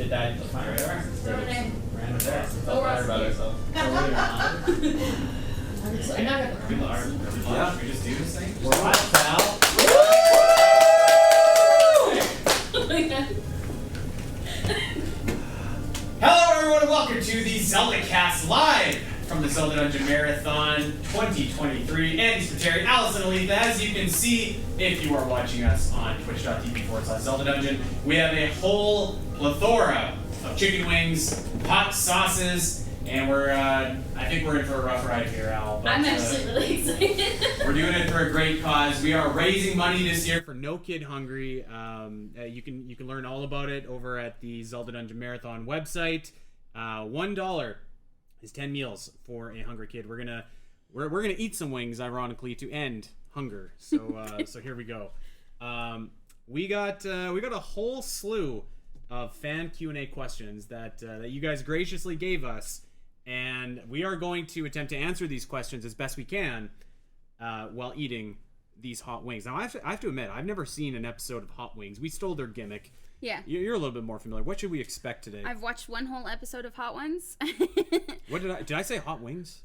did that. You'll find right there. Ran right there. Felt better about ourselves. Yeah, we just do this thing. We're live, pal. Hello, everyone, and welcome to the Zelda Cast live from the Zelda Dungeon Marathon 2023. Andy Spiteri, Allison Aletha. As you can see, if you are watching us on twitch.tv/Zelda Dungeon, we have a whole plethora of chicken wings, hot sauces, and I think we're in for a rough ride here, Al. But, I'm actually really excited. We're doing it for a great cause. We are raising money this year for No Kid Hungry. You can learn all about it over at the Zelda Dungeon Marathon website. $1 is 10 meals for a hungry kid. We're gonna eat some wings, ironically, to end hunger. So so here we go. We got a whole slew of fan Q&A questions that you guys graciously gave us. And we are going to attempt to answer these questions as best we can while eating these hot wings. Now, I have to admit, I've never seen an episode of Hot Wings. We stole their gimmick. Yeah. You're a little bit more familiar. What should we expect today? I've watched one whole episode of Hot Ones. What did I say? Hot Wings?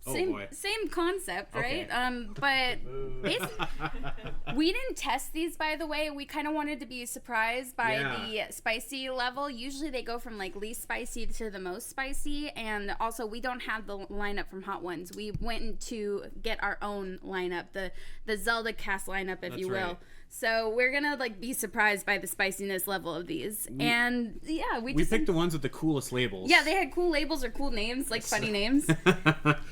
Same concept, right? Okay. But basically, we didn't test these, by the way. We kind of wanted to be surprised by the spicy level. Usually they go from like least spicy to the most spicy, and also we don't have the lineup from Hot Ones. We went to get our own lineup, the Zelda Cast lineup, if you will. Right. So we're gonna like be surprised by the spiciness level of these, and yeah, we picked the ones with the coolest labels. Yeah, they had cool labels or cool names, like funny names.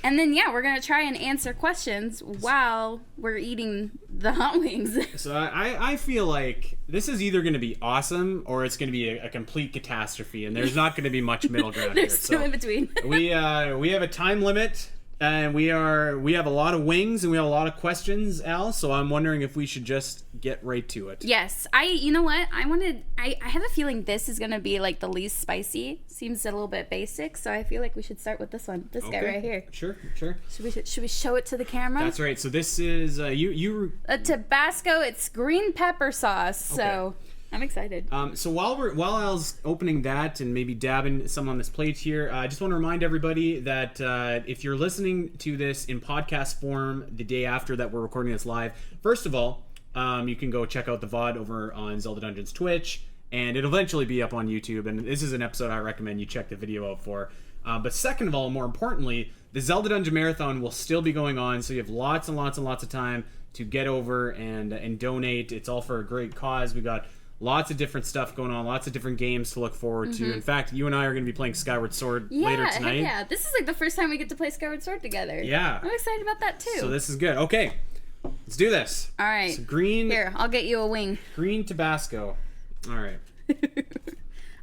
And then we're gonna try and answer questions while we're eating the hot wings. So I feel like this is either gonna be awesome or it's gonna be a complete catastrophe, and there's not gonna be much middle ground here. There's no in between. We have a time limit. And we have a lot of wings and we have a lot of questions, Al, so I'm wondering if we should just get right to it. Yes. You know what? I have a feeling this is going to be like the least spicy. Seems a little bit basic, so I feel like we should start with this one. This guy right here. Sure. Should we show it to the camera? That's right. So this is a Tabasco, it's green pepper sauce. Okay. So I'm excited. So while Al's opening that and maybe dabbing some on this plate here, I just want to remind everybody that if you're listening to this in podcast form the day after that we're recording this live, first of all, you can go check out the VOD over on Zelda Dungeon's Twitch, and it'll eventually be up on YouTube, and this is an episode I recommend you check the video out for. But second of all, more importantly, the Zelda Dungeon Marathon will still be going on, so you have lots and lots and lots of time to get over and donate. It's all for a great cause. We got lots of different stuff going on, lots of different games to look forward to. In fact, you and I are going to be playing Skyward Sword later tonight. Yeah, this is like the first time we get to play Skyward Sword together. Yeah. I'm excited about that too. So this is good. Okay, let's do this. All right. So green. Here, I'll get you a wing. Green Tabasco. All right.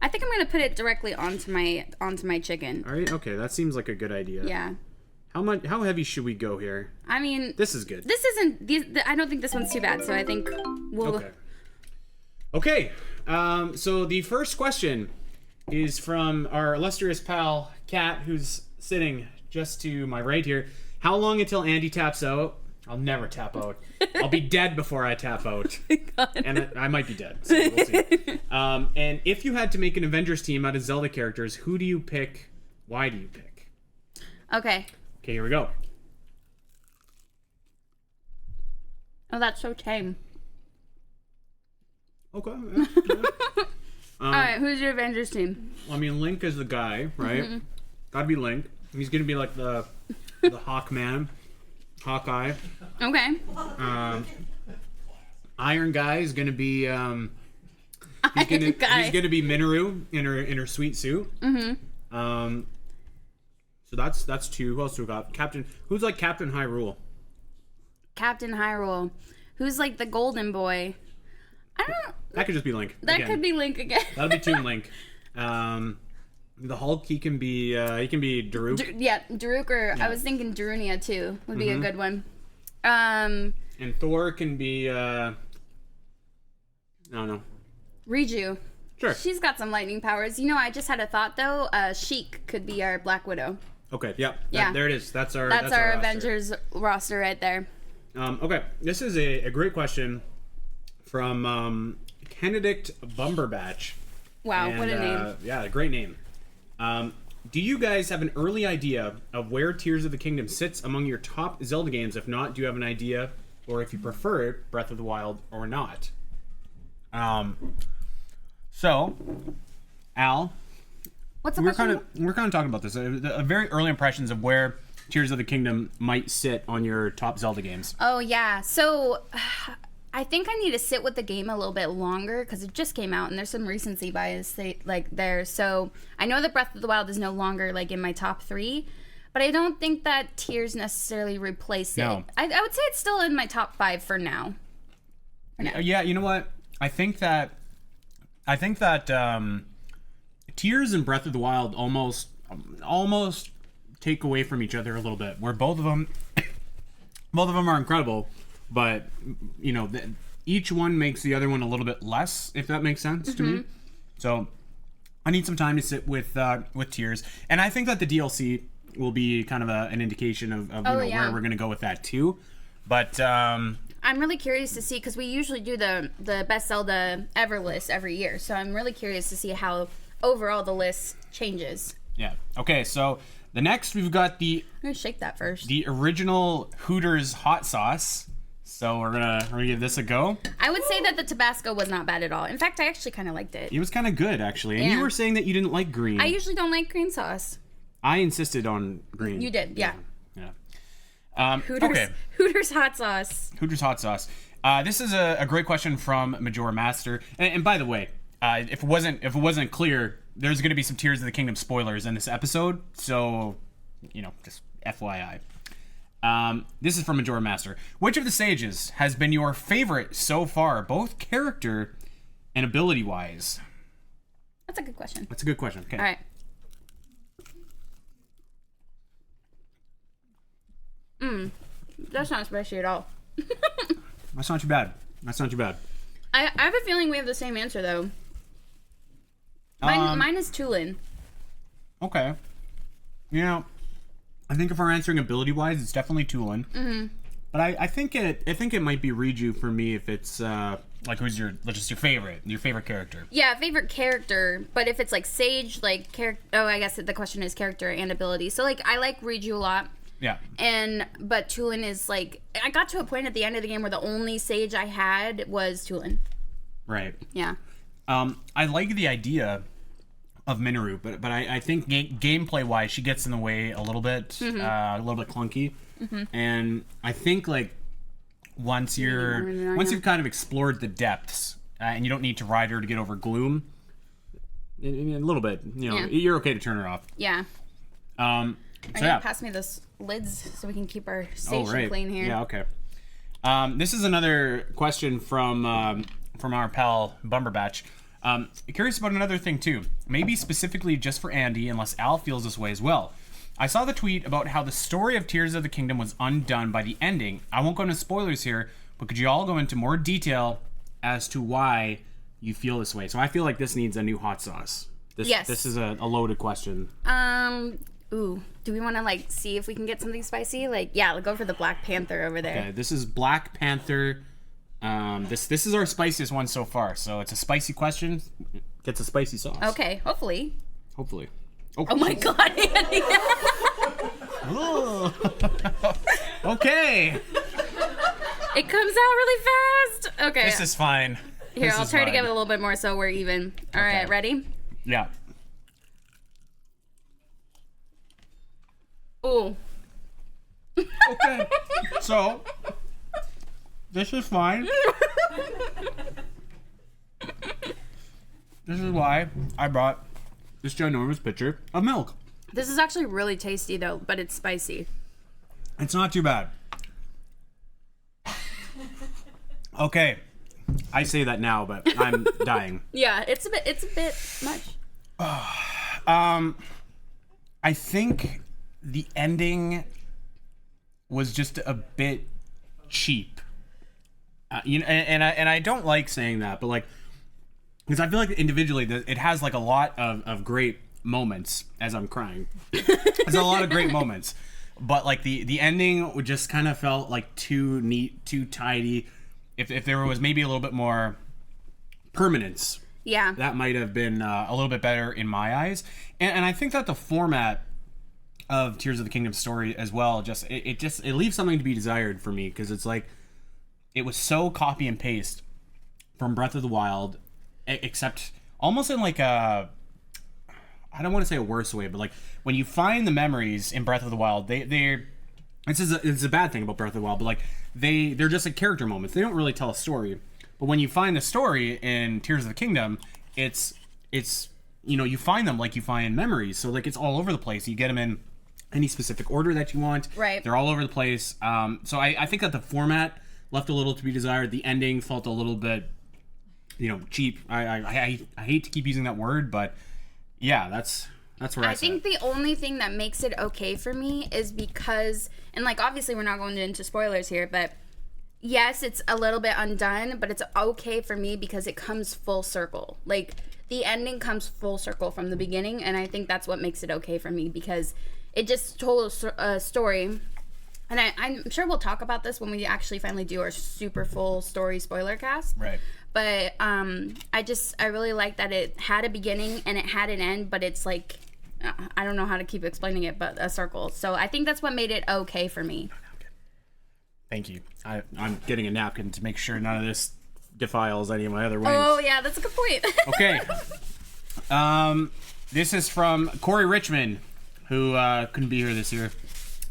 I think I'm going to put it directly onto my chicken. All right. Okay, that seems like a good idea. Yeah. How heavy should we go here? I mean, this is good. This isn't. I don't think this one's too bad. So I think we'll. Okay. So the first question is from our illustrious pal, Kat, who's sitting just to my right here. How long until Andy taps out? I'll never tap out. I'll be dead before I tap out. And I might be dead, so we'll see. And if you had to make an Avengers team out of Zelda characters, who do you pick? Why do you pick? Okay, here we go. Oh, that's so tame. Okay. All right, who's your Avengers team? I mean, Link is the guy, right? Mm-hmm. Gotta be Link. He's gonna be like the Hawkman, Hawkeye. Okay. Iron Guy is gonna be he's gonna be Minoru in her sweet suit. Mm-hmm. So that's two. Who else do we got? Who's like Captain Hyrule? Captain Hyrule. Who's like the golden boy? I don't know. That could just be Link. That could be Link again. That'll be Toon Link. The Hulk, he can be Daruk. Daruk, or I was thinking Darunia too would be a good one. And Thor can be I don't know. Riju. Sure. She's got some lightning powers. You know, I just had a thought though. Sheik could be our Black Widow. Okay. Yep. Yeah. There it is. That's our Avengers roster right there. Okay. This is a great question from Benedict Bumberbatch. Wow, And, what a name. Yeah, a great name. Do you guys have an early idea of where Tears of the Kingdom sits among your top Zelda games? If not, do you have an idea, or if you prefer Breath of the Wild or not? So, Al, What's the we're question? kind of talking about this. Very early impressions of where Tears of the Kingdom might sit on your top Zelda games. Oh, yeah. So, I think I need to sit with the game a little bit longer because it just came out and there's some recency bias there. So, I know that Breath of the Wild is no longer like in my top 3, but I don't think that Tears necessarily replaced it. No. I would say it's still in my top 5 for now. Yeah, you know what? I think that Tears and Breath of the Wild almost take away from each other a little bit. Where both of them are incredible, but you know, each one makes the other one a little bit less, if that makes sense to me. So I need some time to sit with Tears, and I think that the DLC will be kind of an indication of where we're going to go with that too. But I'm really curious to see, because we usually do the best Zelda ever list every year. So I'm really curious to see how overall the list changes. yeah, okay. So the next we've got I'm gonna shake that first. the original Hooters hot sauce. So we're gonna give this a go. I would say that the Tabasco was not bad at all. In fact, I actually kind of liked it. It was kind of good actually, and Yeah. you were saying that you didn't like green. I usually don't like green sauce. I insisted on green. You did, yeah. Hooters, okay. Hooters hot sauce. Hooters hot sauce. This is a great question from Majora Master. And by the way, if it wasn't clear, there's going to be some Tears of the Kingdom spoilers in this episode. So, you know, just FYI. This is from Majora Master. Which of the sages has been your favorite so far, both character and ability-wise? That's a good question. That's a good question. Okay. All right. That's not spicy at all. That's not too bad. That's not too bad. I have a feeling we have the same answer, though. Mine is Tulin. Okay. You know, I think if we're answering ability-wise, it's definitely Tulin. Mm-hmm. But I think it might be Riju for me if it's like who's your favorite character. Yeah, favorite character. But if it's like Sage, like I guess the question is character and ability. So like I like Riju a lot. Yeah. But Tulin is like, I got to a point at the end of the game where the only Sage I had was Tulin. Right. Yeah. I like the idea of Minoru, but I think gameplay wise, she gets in the way a little bit, a little bit clunky, and I think like once you've kind of explored the depths, and you don't need to ride her to get over gloom, a little bit, you know, you're okay to turn her off. Yeah. So yeah. Pass me those lids so we can keep our station clean here. Yeah. Okay. This is another question from our pal Bumberbatch. Curious about another thing too. Maybe specifically just for Andy, unless Al feels this way as well. I saw the tweet about how the story of Tears of the Kingdom was undone by the ending. I won't go into spoilers here, but could you all go into more detail as to why you feel this way? So I feel like this needs a new hot sauce. Yes. This is a loaded question. Ooh, do we want to like see if we can get something spicy? Like, yeah, let's go for the Black Panther over there. Okay, this is Black Panther. This is our spiciest one so far. So it's a spicy question. Gets a spicy sauce. Okay, hopefully. Hopefully. Oh my God, Andy. Okay. It comes out really fast. Okay. This is fine. Here, I'll try to give it a little bit more so we're even. All right, ready? Yeah. Ooh. Okay. So, this is fine. This is why I brought this ginormous pitcher of milk. This is actually really tasty though, but it's spicy. It's not too bad. Okay. I say that now, but I'm dying. Yeah, it's a bit much. I think the ending was just a bit cheap. You know, and I don't like saying that, but like, because I feel like individually it has like a lot of great moments as I'm crying. There's a lot of great moments, but like the ending would just kind of felt like too neat, too tidy. If there was maybe a little bit more permanence Yeah. That might have been a little bit better in my eyes. And I think that the format of Tears of the Kingdom story as well, it leaves something to be desired for me, because it's like, it was so copy and paste from Breath of the Wild, except almost in like a, I don't want to say a worse way, but like when you find the memories in Breath of the Wild, it's a bad thing about Breath of the Wild, but like they're just like character moments. They don't really tell a story. But when you find the story in Tears of the Kingdom, it's you find them like you find memories. So like it's all over the place. You get them in any specific order that you want. Right. They're all over the place. So I think that the format left a little to be desired. The ending felt a little bit, cheap. I hate to keep using that word, but yeah, that's where I think the only thing that makes it okay for me is because, and like obviously we're not going into spoilers here, but yes, it's a little bit undone, but it's okay for me because it comes full circle. Like the ending comes full circle from the beginning, and I think that's what makes it okay for me, because it just told a story. And I'm sure we'll talk about this when we actually finally do our super full story spoiler cast. Right. But I really like that it had a beginning and it had an end, but it's like, I don't know how to keep explaining it, but a circle. So I think that's what made it okay for me. Thank you. I'm getting a napkin to make sure none of this defiles any of my other wings. Oh, yeah, that's a good point. Okay. This is from Corey Richmond, who couldn't be here this year.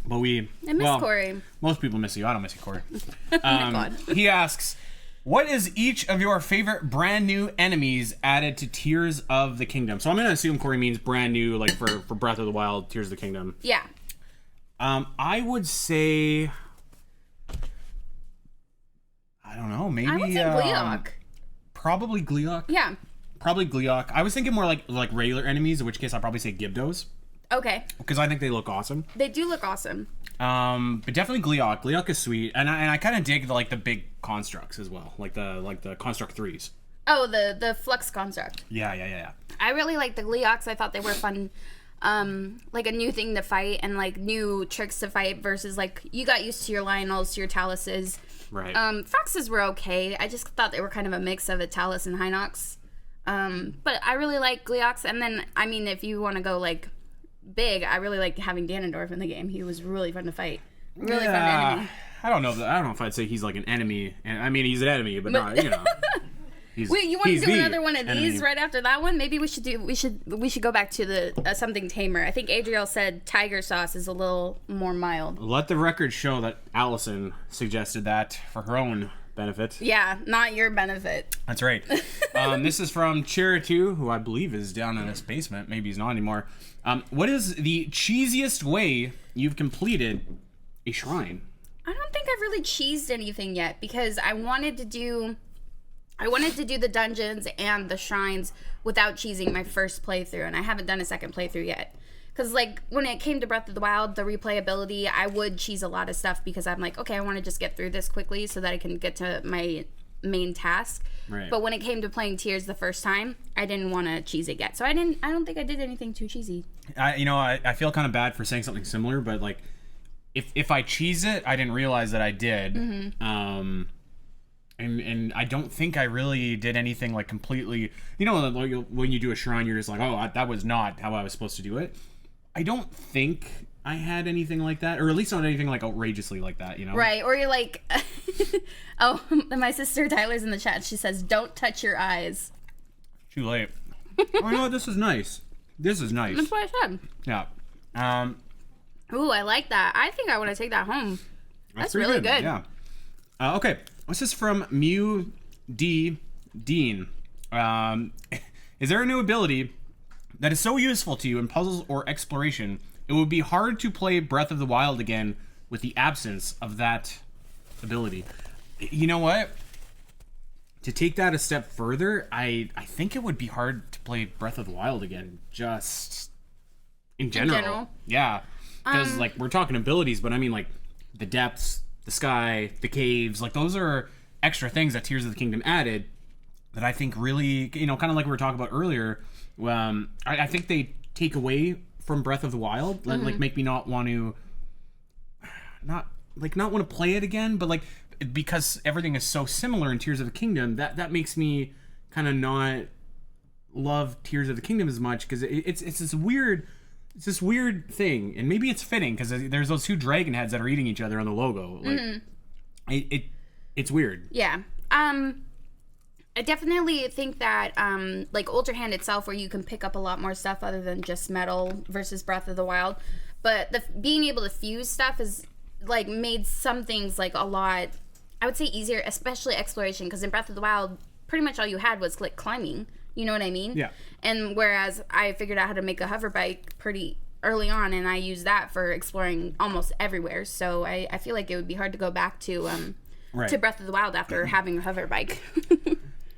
But I miss Corey. Most people miss you. I don't miss you, Corey. Oh my God. He asks, what is each of your favorite brand new enemies added to Tears of the Kingdom? So I'm going to assume Corey means brand new, like for Breath of the Wild, Tears of the Kingdom. Yeah. I would say, I don't know, maybe. I would say Gleeok. Probably Gleeok. Yeah. Probably Gleeok. I was thinking more like regular enemies, in which case I'd probably say Gyptos. Okay. Because I think they look awesome. They do look awesome. But definitely Gleeok. Gleeok is sweet, and I kind of dig the big constructs as well, like the construct 3s. Oh, the flux construct. Yeah. I really like the Gleeoks. I thought they were fun. Like a new thing to fight and like new tricks to fight versus like you got used to your Lionels, to your Taluses. Right. Foxes were okay. I just thought they were kind of a mix of a Talus and Hinox. But I really like Gleeoks. And then, I mean, if you want to go like big, I really like having Ganondorf in the game. He was really fun to fight. Really fun enemy. I don't know if I'd say he's like an enemy. And I mean, he's an enemy, but not, Wait, you want to do another one of these right after that one? Maybe we should go back to the something tamer. I think Adriel said Tiger Sauce is a little more mild. Let the record show that Allison suggested that for her own benefit. Yeah, not your benefit. That's right. This is from Cheritu, who I believe is down in this basement. Maybe he's not anymore. What is the cheesiest way you've completed a shrine? I don't think I've really cheesed anything yet, because I wanted to do the dungeons and the shrines without cheesing my first playthrough, and I haven't done a second playthrough yet. Because, like, when it came to Breath of the Wild, the replayability, I would cheese a lot of stuff because I'm like, okay, I want to just get through this quickly so that I can get to my main task. Right. But when it came to playing Tears the first time, I didn't want to cheese it yet. So I don't think I did anything too cheesy. I feel kind of bad for saying something similar, but, like, if I cheese it, I didn't realize that I did. Mm-hmm. And I don't think I really did anything like completely, when you do a shrine, you're just like, oh, that was not how I was supposed to do it. I don't think I had anything like that, or at least not anything like outrageously like that, Right, or you're like, oh, my sister Tyler's in the chat. She says, don't touch your eyes. Too late. Oh, you know what? This is nice. This is nice. That's what I said. Yeah. Ooh, I like that. I think I want to take that home. That's really good. Yeah. Okay. This is from Mew D. Dean. Is there a new ability that is so useful to you in puzzles or exploration, it would be hard to play Breath of the Wild again with the absence of that ability? You know what? To take that a step further, I think it would be hard to play Breath of the Wild again, just in general. Yeah. Because, like, we're talking abilities, but I mean, like, the depths, the sky, the caves, like, those are extra things that Tears of the Kingdom added that I think really, kind of like we were talking about earlier, I think they take away from Breath of the Wild, mm-hmm. like, make me not want to play it again, but, like, because everything is so similar in Tears of the Kingdom, that makes me kind of not love Tears of the Kingdom as much because it's this weird thing, and maybe it's fitting because there's those two dragon heads that are eating each other on the logo. Like, it's weird. Yeah. I definitely think that, like, Ultra Hand itself, where you can pick up a lot more stuff other than just metal versus Breath of the Wild, but being able to fuse stuff is, like, made some things, like, a lot, I would say, easier, especially exploration, because in Breath of the Wild, pretty much all you had was, like, climbing. You know what I mean? Yeah. And whereas I figured out how to make a hover bike pretty early on, and I used that for exploring almost everywhere, so I feel like it would be hard to go back to Breath of the Wild after having a hover bike.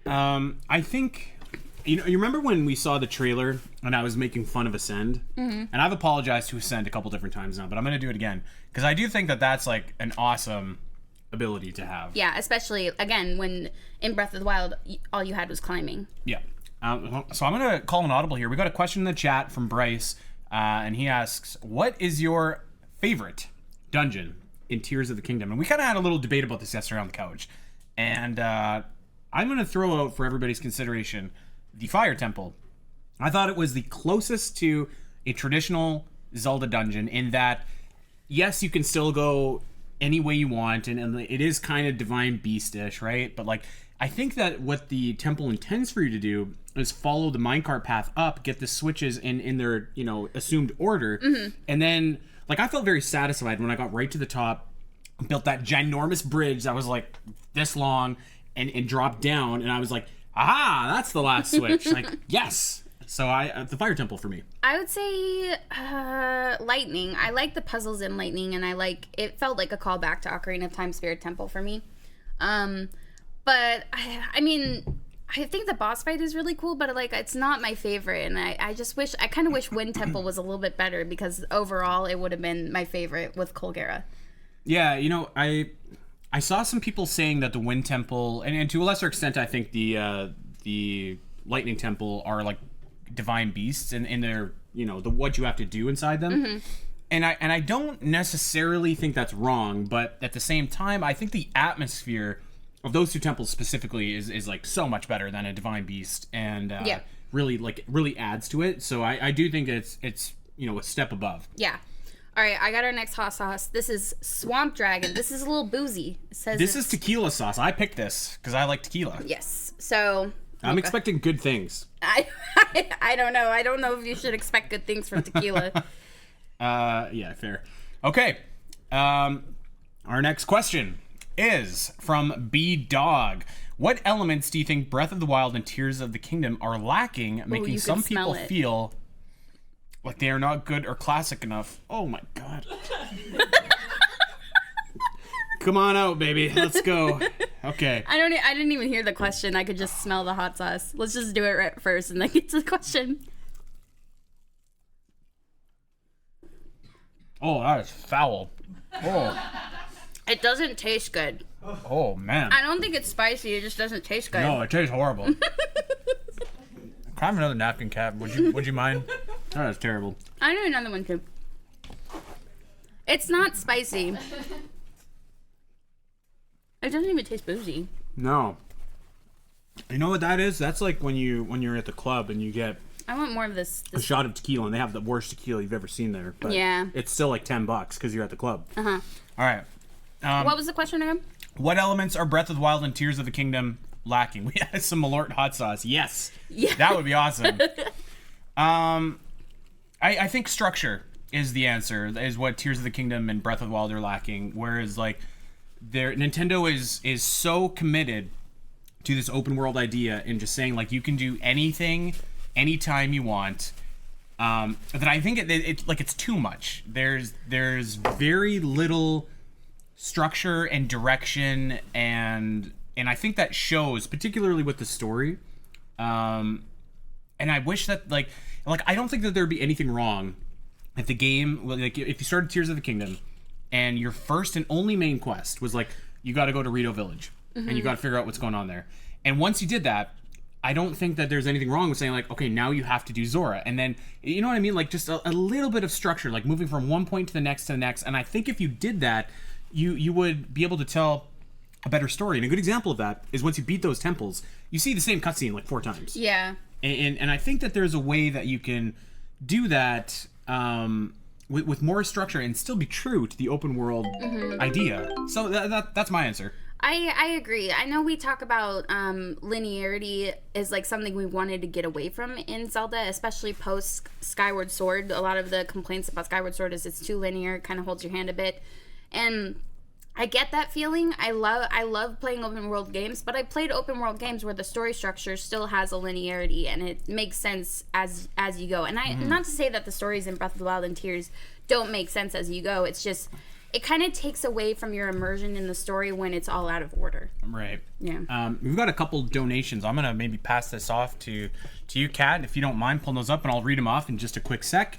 I think, you remember when we saw the trailer and I was making fun of Ascend? Mm-hmm. And I've apologized to Ascend a couple different times now, but I'm going to do it again. Because I do think that that's, like, an awesome ability to have. Yeah, especially, again, when in Breath of the Wild, all you had was climbing. Yeah. So I'm going to call an audible here. We got a question in the chat from Bryce, and he asks, what is your favorite dungeon in Tears of the Kingdom? And we kind of had a little debate about this yesterday on the couch. And, I'm going to throw out for everybody's consideration the Fire Temple. I thought it was the closest to a traditional Zelda dungeon in that, yes, you can still go any way you want, and it is kind of Divine Beast-ish, right? But, like, I think that what the temple intends for you to do is follow the minecart path up, get the switches in their, assumed order, and then, like, I felt very satisfied when I got right to the top, built that ginormous bridge that was, like, this long, and dropped down, and I was like, aha, that's the last switch. Like, yes. So the Fire Temple for me. I would say Lightning. I like the puzzles in Lightning, and it felt like a callback to Ocarina of Time Spirit Temple for me. But I mean, I think the boss fight is really cool, but, like, it's not my favorite, and I kind of wish Wind Temple was a little bit better, because overall it would have been my favorite with Colgera. Yeah, I saw some people saying that the Wind Temple, and to a lesser extent, I think the Lightning Temple are, like, divine beasts, and they're, what you have to do inside them. Mm-hmm. And I don't necessarily think that's wrong, but at the same time, I think the atmosphere of those two temples specifically is like so much better than a divine beast, and really adds to it. So I do think it's a step above. Yeah. All right, I got our next hot sauce. This is Swamp Dragon. This is a little boozy. It says this is tequila sauce. I picked this because I like tequila. Yes. So I'm expecting good things. I don't know. I don't know if you should expect good things from tequila. Yeah, fair. Okay. Our next question is from B Dog. What elements do you think Breath of the Wild and Tears of the Kingdom are lacking, making some people feel like they are not good or classic enough? Oh my god. Come on out, baby. Let's go. Okay. I didn't even hear the question. I could just smell the hot sauce. Let's just do it right first and then get to the question. Oh, that is foul. Oh. It doesn't taste good. Oh, man. I don't think it's spicy. It just doesn't taste good. No, it tastes horrible. Can I have another napkin, Cap? Would you mind? That is terrible. I need another one, too. It's not spicy. It doesn't even taste boozy. No. You know what that is? That's like when you're at the club and you get I want more of this. a shot of tequila, and they have the worst tequila you've ever seen there. But yeah. It's still like $10 because you're at the club. Uh-huh. All right. What was the question again? What elements are Breath of the Wild and Tears of the Kingdom lacking? We had some Malort hot sauce. Yes. Yeah. That would be awesome. I think structure is the answer, is what Tears of the Kingdom and Breath of the Wild are lacking. Whereas, like, Nintendo is so committed to this open world idea and just saying, like, you can do anything anytime you want, that I think it's too much. There's very little structure and direction, and I think that shows, particularly with the story. And I wish that like I don't think that there'd be anything wrong if the game, like, if you started Tears of the Kingdom and your first and only main quest was like, you got to go to Rito Village, and you got to figure out what's going on there. And once you did that, I don't think that there's anything wrong with saying, like, okay, now you have to do Zora. And then, you know what I mean? Like, just a little bit of structure, like moving from one point to the next. And I think if you did that, you would be able to tell a better story. And a good example of that is once you beat those temples, you see the same cutscene like 4 times. Yeah. And I think that there's a way that you can do that with more structure and still be true to the open world idea. So that's my answer. I agree. I know we talk about linearity is like something we wanted to get away from in Zelda, especially post Skyward Sword. A lot of the complaints about Skyward Sword is it's too linear, it kind of holds your hand a bit. And I get that feeling. I love playing open world games, but I played open world games where the story structure still has a linearity and it makes sense as you go. And not to say that the stories in Breath of the Wild and Tears don't make sense as you go. It's just it kind of takes away from your immersion in the story when it's all out of order. Right. Yeah. We've got a couple donations. I'm gonna maybe pass this off to you, Kat, if you don't mind pulling those up, and I'll read them off in just a quick sec.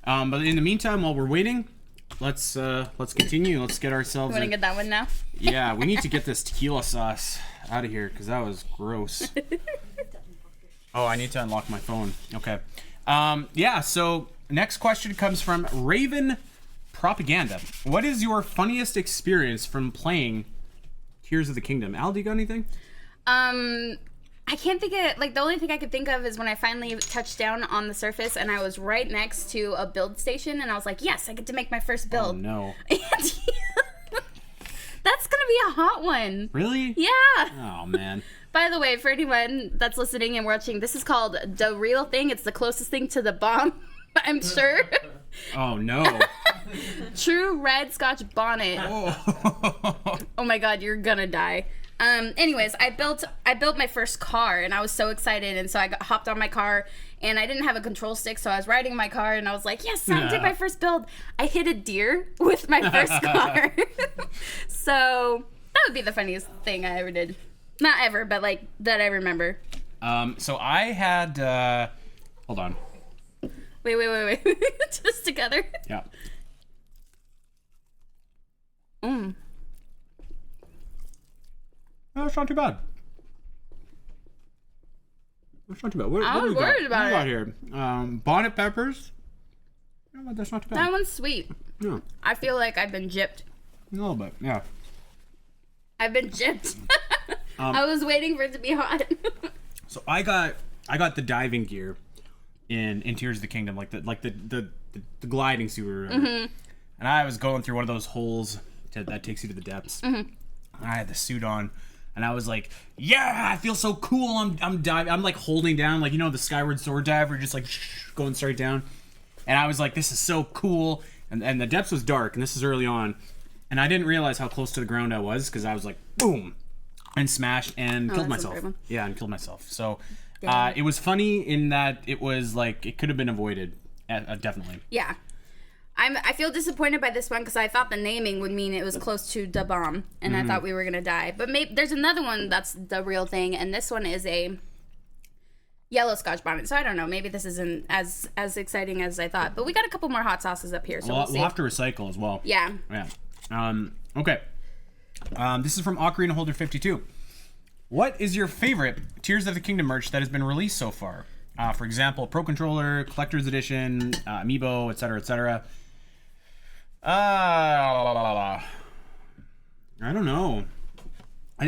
But in the meantime, while we're waiting, let's continue. Let's get ourselves. You want to get that one now? Yeah, we need to get this tequila sauce out of here because that was gross. Oh, I need to unlock my phone. Okay. Yeah. So next question comes from Raven Propaganda. What is your funniest experience from playing Tears of the Kingdom? Al, do you got anything? I can't think of, like, the only thing I could think of is when I finally touched down on the surface and I was right next to a build station and I was like, yes, I get to make my first build. Oh, no. That's gonna be a hot one. Really? Yeah. Oh, man. By the way, for anyone that's listening and watching, this is called The Real Thing. It's the closest thing to the bomb, I'm sure. Oh, no. True red Scotch bonnet. Oh my god, you're gonna die. Anyways, I built my first car and I was so excited, and so I hopped on my car and I didn't have a control stick, so I was riding my car and I was like, yes, I did my first build. I hit a deer with my first car. So that would be the funniest thing I ever did. Not ever, but like that I remember. So I had hold on. Wait. Just together. Yeah. No, it's not too bad. It's not too bad. I was worried about it. What do we got here? Bonnet peppers. Yeah, but that's not too bad. That one's sweet. Yeah. I feel like I've been gypped. A little bit, yeah. I've been gypped. I was waiting for it to be hot. So I got the diving gear in Tears of the Kingdom, like the gliding suit or whatever. Mm-hmm. And I was going through one of those holes that takes you to the depths. Mm-hmm. And I had the suit on, and I was like, "Yeah, I feel so cool." I'm diving. I'm like holding down, like, you know, the Skyward Sword dive, where you're just like going straight down. And I was like, "This is so cool." And the depths was dark, and this is early on, and I didn't realize how close to the ground I was because I was like, boom, and smashed and killed myself. Yeah, and killed myself. So it was funny in that it was like it could have been avoided, definitely. Yeah. I feel disappointed by this one because I thought the naming would mean it was close to Da Bomb, and I thought we were gonna die. But maybe there's another one that's the real thing, and this one is a yellow Scotch bonnet. So I don't know. Maybe this isn't as exciting as I thought. But we got a couple more hot sauces up here, so we'll see. We'll have to recycle as well. Yeah. Yeah. Okay. This is from Ocarina Holder 52. What is your favorite Tears of the Kingdom merch that has been released so far? For example, Pro Controller, Collector's Edition, Amiibo, etc., etc. I don't know.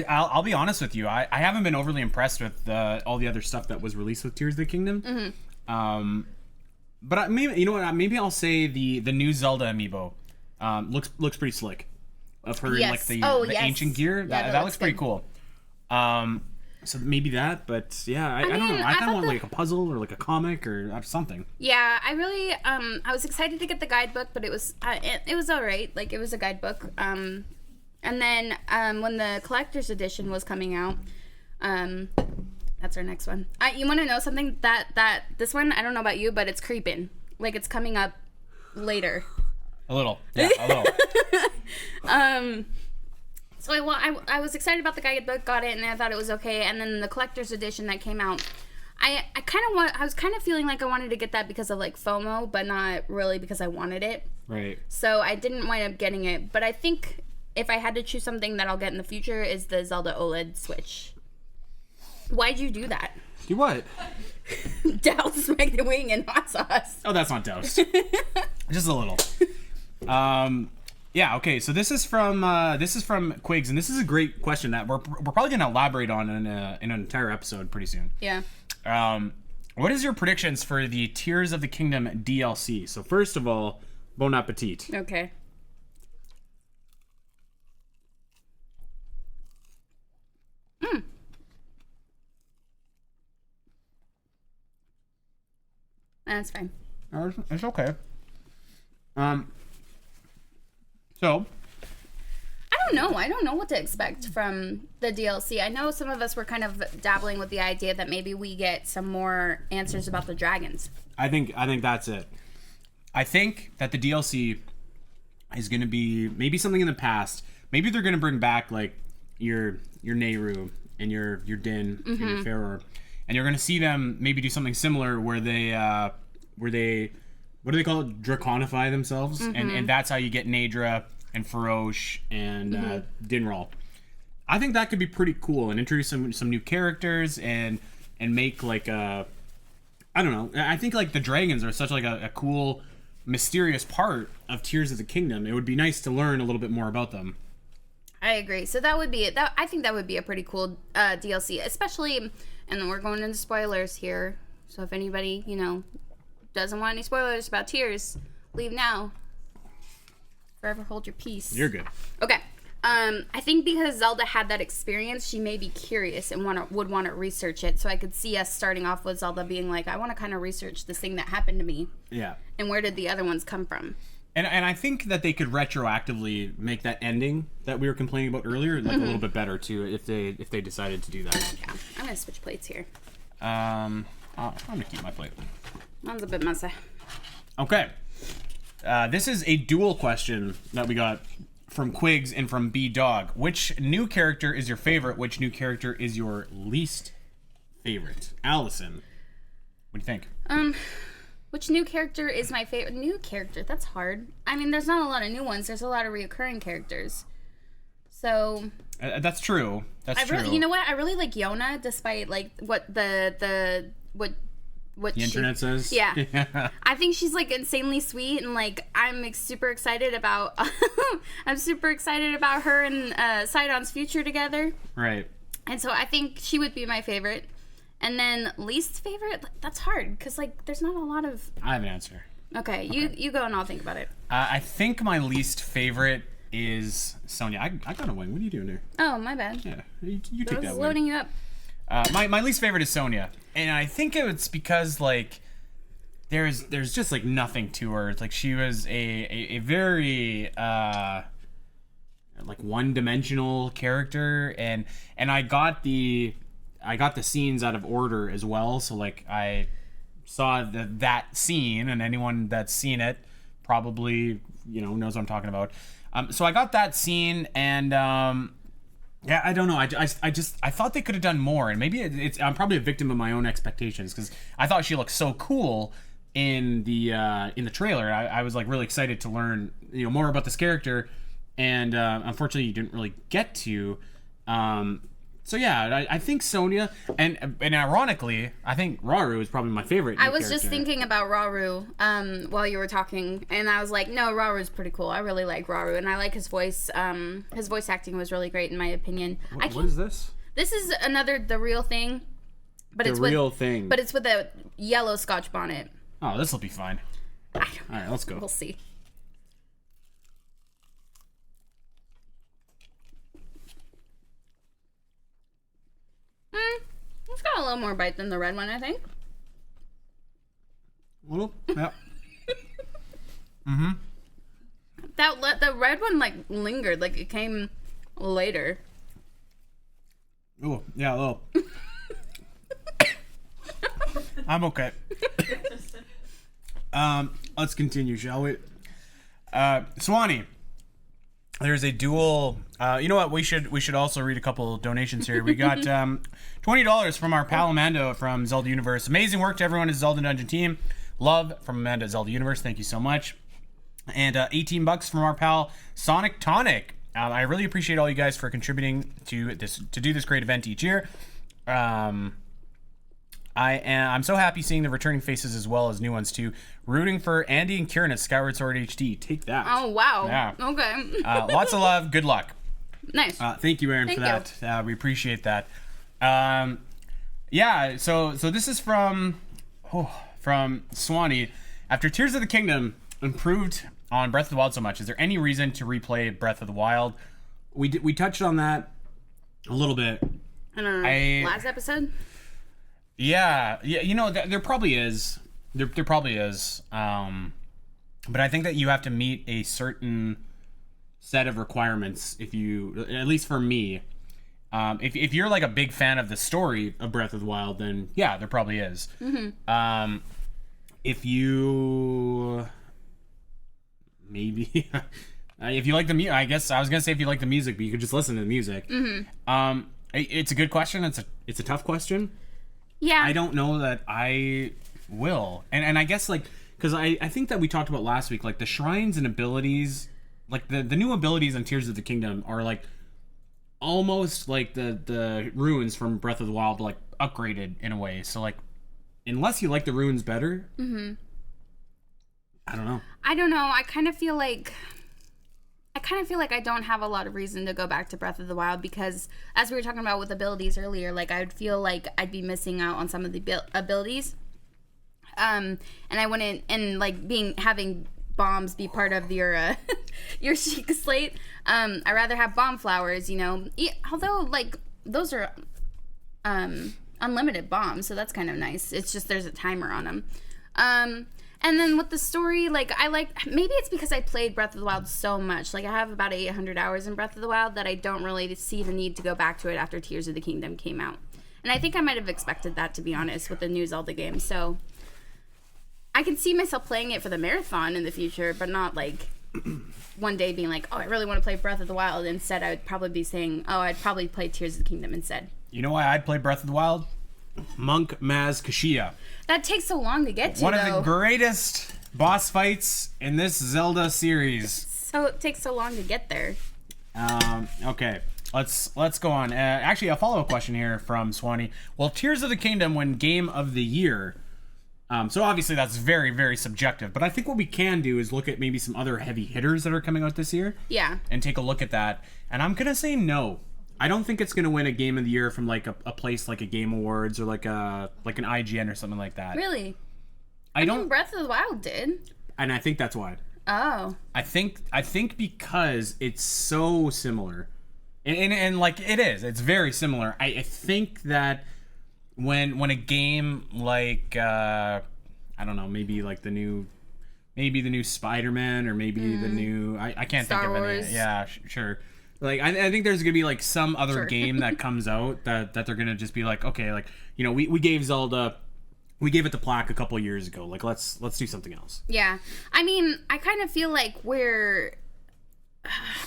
I'll be honest with you. I haven't been overly impressed with all the other stuff that was released with Tears of the Kingdom. Mm-hmm. But maybe, you know what? Maybe I'll say the new Zelda amiibo looks pretty slick. Of her in like the ancient gear. Yeah, that looks pretty cool. So maybe that, but yeah, I don't know. I kind of want like a puzzle or like a comic or something. Yeah, I really I was excited to get the guidebook, but it was all right. Like, it was a guidebook. And then when the collector's edition was coming out, that's our next one. You want to know something? That this one, I don't know about you, but it's creeping. Like, it's coming up later. A little. Yeah, a little. So I was excited about the guidebook, got it, and I thought it was okay. And then the collector's edition that came out, I was kind of feeling like I wanted to get that because of like FOMO, but not really because I wanted it. Right. So I didn't wind up getting it. But I think if I had to choose something that I'll get in the future is the Zelda OLED Switch. Why'd you do that? Do what? Douse my wing in hot sauce. Oh, that's not doused. Just a little. Yeah, okay, so this is from Quigs, and this is a great question that we're probably going to elaborate on in an entire episode pretty soon. Yeah. What is your predictions for the Tears of the Kingdom DLC? So first of all, bon appetit. Okay. That's fine. It's okay. So I don't know what to expect from the DLC. I know some of us were kind of dabbling with the idea that maybe we get some more answers about the dragons. I think that's it. I think that the DLC is going to be maybe something in the past. Maybe they're going to bring back like your Nehru and your Din and your Faror, and you're going to see them maybe do something similar where they what do they call it? Draconify themselves, and that's how you get Naedra and Farosh and Dinral. I think that could be pretty cool and introduce some new characters and make like a, I don't know. I think like the dragons are such like a cool, mysterious part of Tears of the Kingdom. It would be nice to learn a little bit more about them. I agree. So that would be it. I think that would be a pretty cool DLC, especially, and then we're going into spoilers here. So if anybody, doesn't want any spoilers about Tears, leave now. Forever hold your peace. You're good. Okay. I think because Zelda had that experience, she may be curious and would want to research it. So I could see us starting off with Zelda being like, I want to kind of research this thing that happened to me. Yeah. And where did the other ones come from? And I think that they could retroactively make that ending that we were complaining about earlier like a little bit better too if they decided to do that. Yeah. I'm gonna switch plates here. I'm gonna keep my plate. Mine's a bit messy. Okay. This is a dual question that we got from Quigs and from B-Dog. Which new character is your favorite? Which new character is your least favorite? Allison, what do you think? Which new character is my favorite? New character? That's hard. I mean, there's not a lot of new ones. There's a lot of reoccurring characters. So... that's true. That's true. You know what? I really like Yona, despite like what the internet says. Yeah. I think she's like insanely sweet, and like I'm super excited about her and Sidon's future together. Right. And so I think she would be my favorite. And then least favorite, that's hard because like there's not a lot of. I have an answer. Okay, you go and I'll think about it. I think my least favorite is Sonia. I got a wing. What are you doing there? Oh, my bad. Yeah, you take that wing. Loading you up. My least favorite is Sonia, and I think it's because like there's just like nothing to her. It's like she was a very like one-dimensional character, and I got the scenes out of order as well. So like I saw that scene, and anyone that's seen it probably knows what I'm talking about. So I got that scene, and yeah, I don't know. I thought they could have done more, and maybe I'm probably a victim of my own expectations because I thought she looked so cool in the trailer. I was like really excited to learn more about this character, and unfortunately you didn't really get to. So yeah, I think Sonia, and ironically, I think Rauru is probably my favorite. I was just thinking about Rauru while you were talking, and I was like, no, Rauru's pretty cool. I really like Rauru, and I like his voice. His voice acting was really great in my opinion. What is this? This is The Real Thing, but it's with a yellow Scotch bonnet. Oh, this will be fine. All right, let's go. We'll see. It's got a little more bite than the red one, I think. Well, yeah. The red one like lingered, like it came later. Oh, yeah, a little. I'm okay. Let's continue, shall we? Swanee. There's a dual. You know what? We should also read a couple donations here. We got $20 from our pal Amanda from Zelda Universe. Amazing work to everyone at Zelda Dungeon team. Love from Amanda at Zelda Universe. Thank you so much. And $18 from our pal Sonic Tonic. I really appreciate all you guys for contributing to do this great event each year. I'm so happy seeing the returning faces as well as new ones too. Rooting for Andy and Kieran at Skyward Sword HD. Take that. Oh wow. Yeah. Okay. Lots of love. Good luck. Nice. Thank you, Aaron, for that. We appreciate that. Yeah. So this is from From Swanee, after Tears of the Kingdom improved on Breath of the Wild so much, is there any reason to replay Breath of the Wild? We touched on that a little bit. In our last episode? Yeah, you know, there probably is. There probably is. But I think that you have to meet a certain set of requirements if you, at least for me, if you're like a big fan of the story of Breath of the Wild, then yeah, there probably is. Mm-hmm. If you maybe if you like the music, I guess I was gonna say if you like the music, but you could just listen to the music. Mm-hmm. It's a good question. It's a tough question. Yeah. I don't know that I will, and I guess like because I think that we talked about last week, like the shrines and abilities, like the new abilities in Tears of the Kingdom are like almost like the ruins from Breath of the Wild, but like upgraded in a way. So like, unless you like the ruins better, mm-hmm. I don't know. I kind of feel like I don't have a lot of reason to go back to Breath of the Wild because, as we were talking about with abilities earlier, like I would feel like I'd be missing out on some of the abilities. And I wouldn't, and like having bombs be part of your your Sheikah slate. I'd rather have bomb flowers, you know. Although like those are unlimited bombs, so that's kind of nice. It's just there's a timer on them. And then with the story, like maybe it's because I played Breath of the Wild so much. Like I have about 800 hours in Breath of the Wild that I don't really see the need to go back to it after Tears of the Kingdom came out. And I think I might have expected that, to be honest, with the new Zelda game. So I can see myself playing it for the marathon in the future, but not like one day being like, oh, I really want to play Breath of the Wild. Instead, I would probably be saying, oh, I'd probably play Tears of the Kingdom instead. You know why I'd play Breath of the Wild? Monk Maz Kashia. That takes so long to get to, One of the greatest boss fights in this Zelda series. So it takes so long to get there. Okay. Let's go on. Actually, a follow-up question here from Swanee. Well, Tears of the Kingdom win Game of the Year. So obviously that's very, very subjective. But I think what we can do is look at maybe some other heavy hitters that are coming out this year. Yeah. And take a look at that. And I'm going to say no. I don't think it's going to win a Game of the Year from like a place like a Game Awards or like an IGN or something like that. Really? I don't. Breath of the Wild did. And I think that's why. Oh. I think because it's so similar. And like it is. It's very similar. I think that when a game like I don't know, maybe the new Spider-Man or maybe the new I can't Star think of Wars. any. Yeah, sure. Like I think there's gonna be like some other game that comes out that they're gonna just be like, okay, like, you know, we gave Zelda, we gave it the plaque a couple years ago. Like let's do something else. Yeah, I mean, I kind of feel like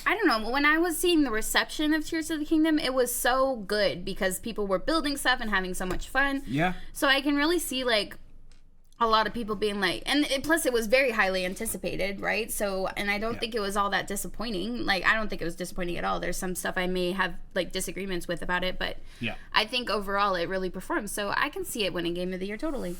I don't know, when I was seeing the reception of Tears of the Kingdom, it was so good because people were building stuff and having so much fun. Yeah. So I can really see like a lot of people being like, plus it was very highly anticipated, right? So, and I don't think it was all that disappointing. Like, I don't think it was disappointing at all. There's some stuff I may have like disagreements with about it, but yeah, I think overall it really performed. So I can see it winning Game of the Year totally.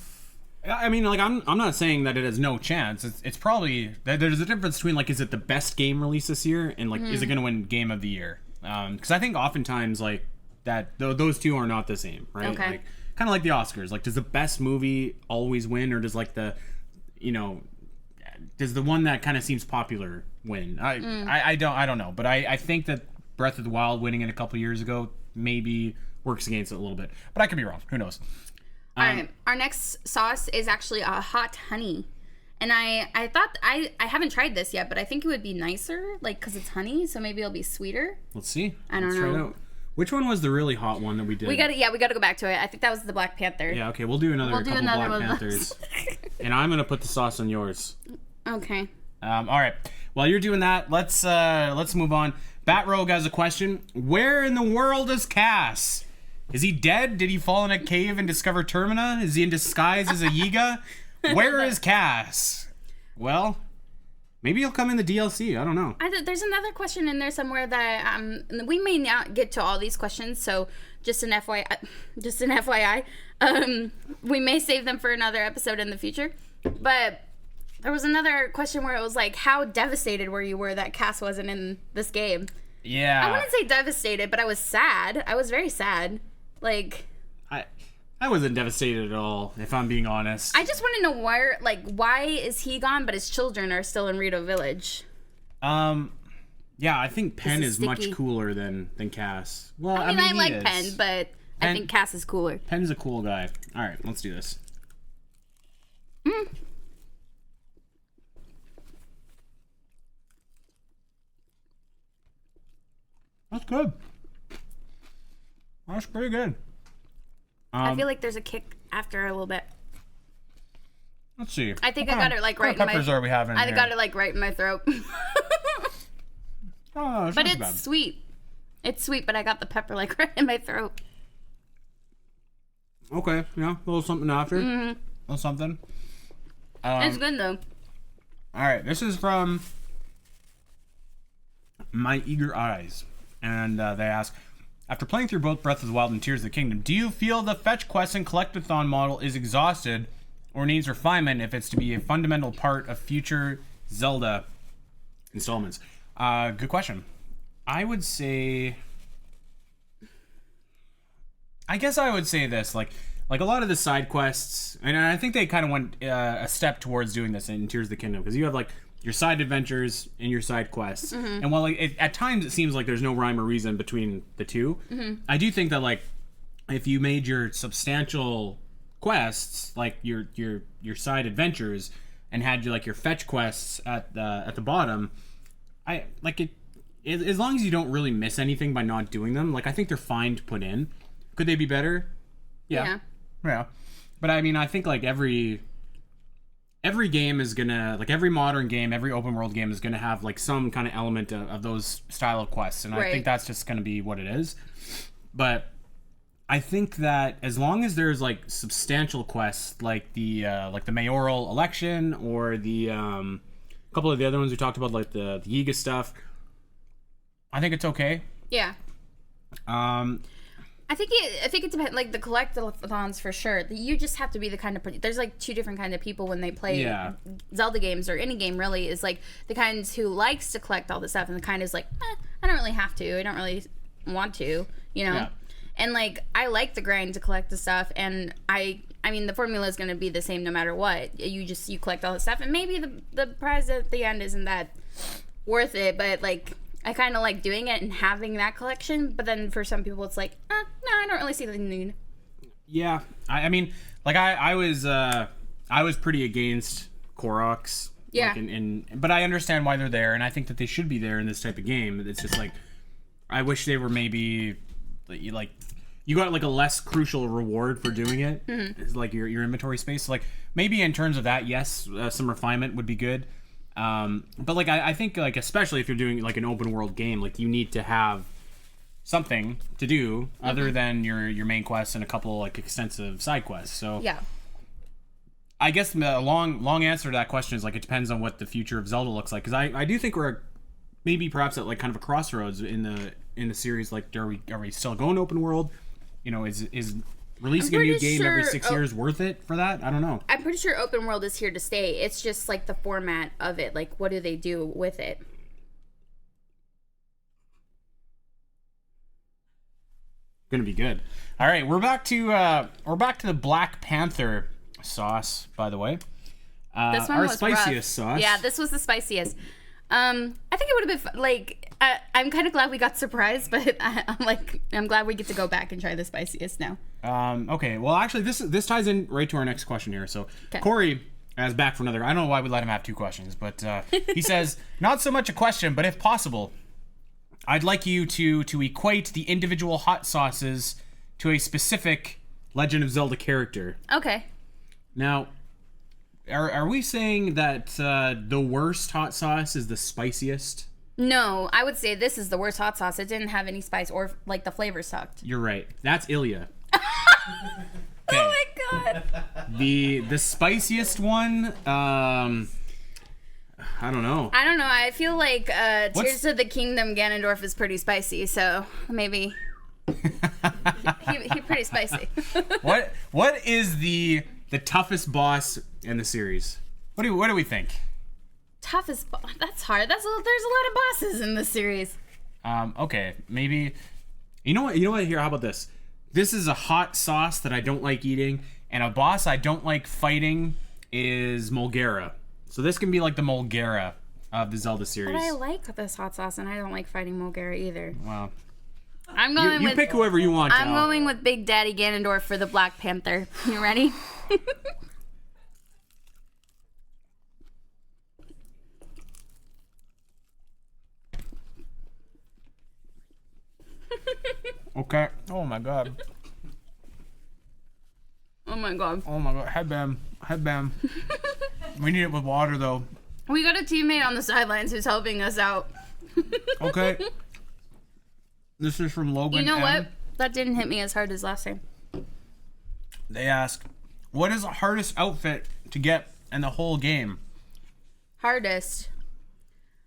I mean, like, I'm not saying that it has no chance. It's probably, there's a difference between like, is it the best game released this year, and like, is it going to win Game of the Year? Because I think oftentimes like that those two are not the same, right? Okay. Like, kind of like the Oscars. Like, does the best movie always win, or does like the, you know, does the one that kind of seems popular win? I don't know, but I think that Breath of the Wild winning it a couple years ago maybe works against it a little bit, but I could be wrong. Who knows? All right, our next sauce is actually a hot honey, and I thought I haven't tried this yet, but I think it would be nicer, like, because it's honey, so maybe it'll be sweeter. Let's see. Let's try it out. Which one was the really hot one that we did? We gotta go back to it. I think that was the Black Panther. Yeah, okay, we'll do another couple Black Panthers. And I'm gonna put the sauce on yours. Okay. All right. While you're doing that, let's move on. Bat Rogue has a question. Where in the world is Cass? Is he dead? Did he fall in a cave and discover Termina? Is he in disguise as a Yiga? Where is Cass? Well, maybe he'll come in the DLC. I don't know. There's another question in there somewhere that we may not get to all these questions, so just an FYI. We may save them for another episode in the future. But there was another question where it was like, how devastated were you that Cass wasn't in this game? Yeah. I wouldn't say devastated, but I was sad. I was very sad. Like, I I wasn't devastated at all, if I'm being honest. I just want to know why is he gone, but his children are still in Rito Village? Yeah, I think Penn is sticky. much cooler than Cass. Well, I mean I like is. Penn, but I think Cass is cooler. Penn's a cool guy. All right, let's do this. That's good. That's pretty good. I feel like there's a kick after a little bit. Let's see. I think I got it like right in my. Peppers are we having? I got it like right in my throat. Oh, but it's sweet. It's sweet, but I got the pepper like right in my throat. Okay, yeah, a little something after. Mm-hmm. A little something. It's good though. All right, this is from My Eager Eyes, and they ask, after playing through both Breath of the Wild and Tears of the Kingdom, do you feel the fetch quest and collectathon model is exhausted or needs refinement if it's to be a fundamental part of future Zelda installments? Good question. I would say this, like a lot of the side quests, and I think they kind of went a step towards doing this in Tears of the Kingdom, because you have like your side adventures and your side quests, and while like at times it seems like there's no rhyme or reason between the two, I do think that like if you made your substantial quests like your side adventures and had your fetch quests at the bottom, I like it. As long as you don't really miss anything by not doing them, like I think they're fine to put in. Could they be better? Yeah. But I mean, I think like every game is gonna, like every modern game, every open world game is gonna have like some kind of element of those style of quests, and I think that's just gonna be what it is. But I think that as long as there's like substantial quests, like the mayoral election or the couple of the other ones we talked about, like the Yiga stuff, I think it's okay. Yeah. I think it depends. Like the collectathons for sure. You just have to be the kind of there's like two different kind of people when they play Zelda games or any game really, is like the kinds who likes to collect all this stuff and the kind is like, I don't really have to. I don't really want to, you know. Yeah. And like I like the grind to collect the stuff, and I mean the formula is going to be the same no matter what. You collect all the stuff, and maybe the prize at the end isn't that worth it, but like I kind of like doing it and having that collection, but then for some people it's like, no, I don't really see the need. Yeah, I mean, like I was pretty against Koroks. Yeah. Like but I understand why they're there, and I think that they should be there in this type of game. It's just like, I wish they were maybe, like, you got like a less crucial reward for doing it. It's like your inventory space. So, like maybe in terms of that, yes, some refinement would be good. But like I think like especially if you're doing like an open world game, like you need to have something to do other than your main quests and a couple like extensive side quests. So yeah, I guess the long answer to that question is like it depends on what the future of Zelda looks like, because I do think we're maybe perhaps at like kind of a crossroads in the series. Like are we still going open world? You know, is releasing a new game every 6 years worth it for that? I don't know. I'm pretty sure open world is here to stay. It's just like the format of it. Like, what do they do with it? Gonna be good. All right, we're back to the Black Panther sauce. By the way, this one our was spiciest rough. sauce. Yeah, this was the spiciest. I think it would have been like. I'm kind of glad we got surprised, but I'm glad we get to go back and try the spiciest now. Okay. Well, actually, this ties in right to our next question here. So, Corey is back for another. I don't know why we let him have two questions, but he says, not so much a question, but if possible, I'd like you to equate the individual hot sauces to a specific Legend of Zelda character. Okay. Now, are we saying that the worst hot sauce is the spiciest? No, I would say this is the worst hot sauce. It didn't have any spice or like the flavor sucked. You're right. That's Ilya. Oh my god. The spiciest one, I don't know. I feel like Tears of the Kingdom Ganondorf is pretty spicy, so maybe he pretty spicy. What is the toughest boss in the series? What do we think? Toughest boss? That's hard. There's a lot of bosses in this series. Okay, maybe. You know what? Here, how about this? This is a hot sauce that I don't like eating, and a boss I don't like fighting is Mulgara. So this can be like the Mulgara of the Zelda series. But I like this hot sauce, and I don't like fighting Mulgara either. Wow. I'm going you pick whoever you want. I'm going with Big Daddy Ganondorf for the Black Panther. You ready? Okay. Oh my god. Oh my god. Oh my god. Headbam. We need it with water though. We got a teammate on the sidelines who's helping us out. Okay. This is from Logan. You know M. what? That didn't hit me as hard as last time. They ask, what is the hardest outfit to get in the whole game? Hardest.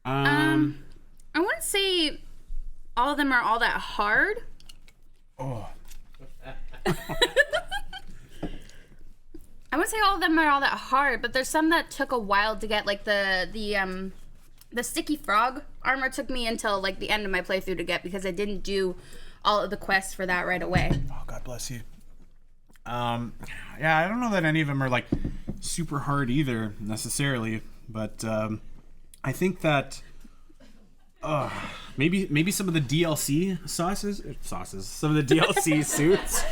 I wouldn't say all of them are all that hard. Oh. I wouldn't say all of them are all that hard, but there's some that took a while to get. Like the sticky frog armor took me until like the end of my playthrough to get, because I didn't do all of the quests for that right away. Oh, God bless you. Yeah, I don't know that any of them are like super hard either necessarily, but I think that maybe some of the DLC sauces, some of the DLC suits.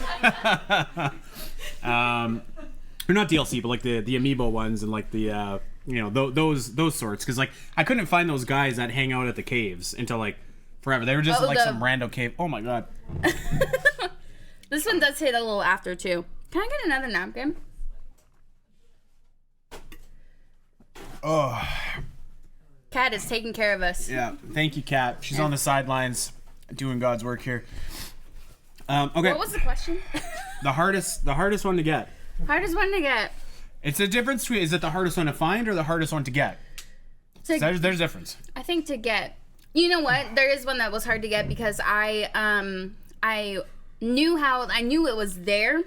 Or not DLC, but like the amiibo ones and like the those sorts, because like I couldn't find those guys that hang out at the caves until like forever. They were just some rando cave. Oh my god. This one does hit a little after too. Can I get another napkin? Oh. Kat is taking care of us. Yeah, thank you, Kat. She's on the sidelines doing God's work here. Okay. What was the question? The hardest one to get. Hardest one to get. It's a difference between, is it the hardest one to find or the hardest one to get? There's a difference. I think to get. You know what? There is one that was hard to get because I knew it was there,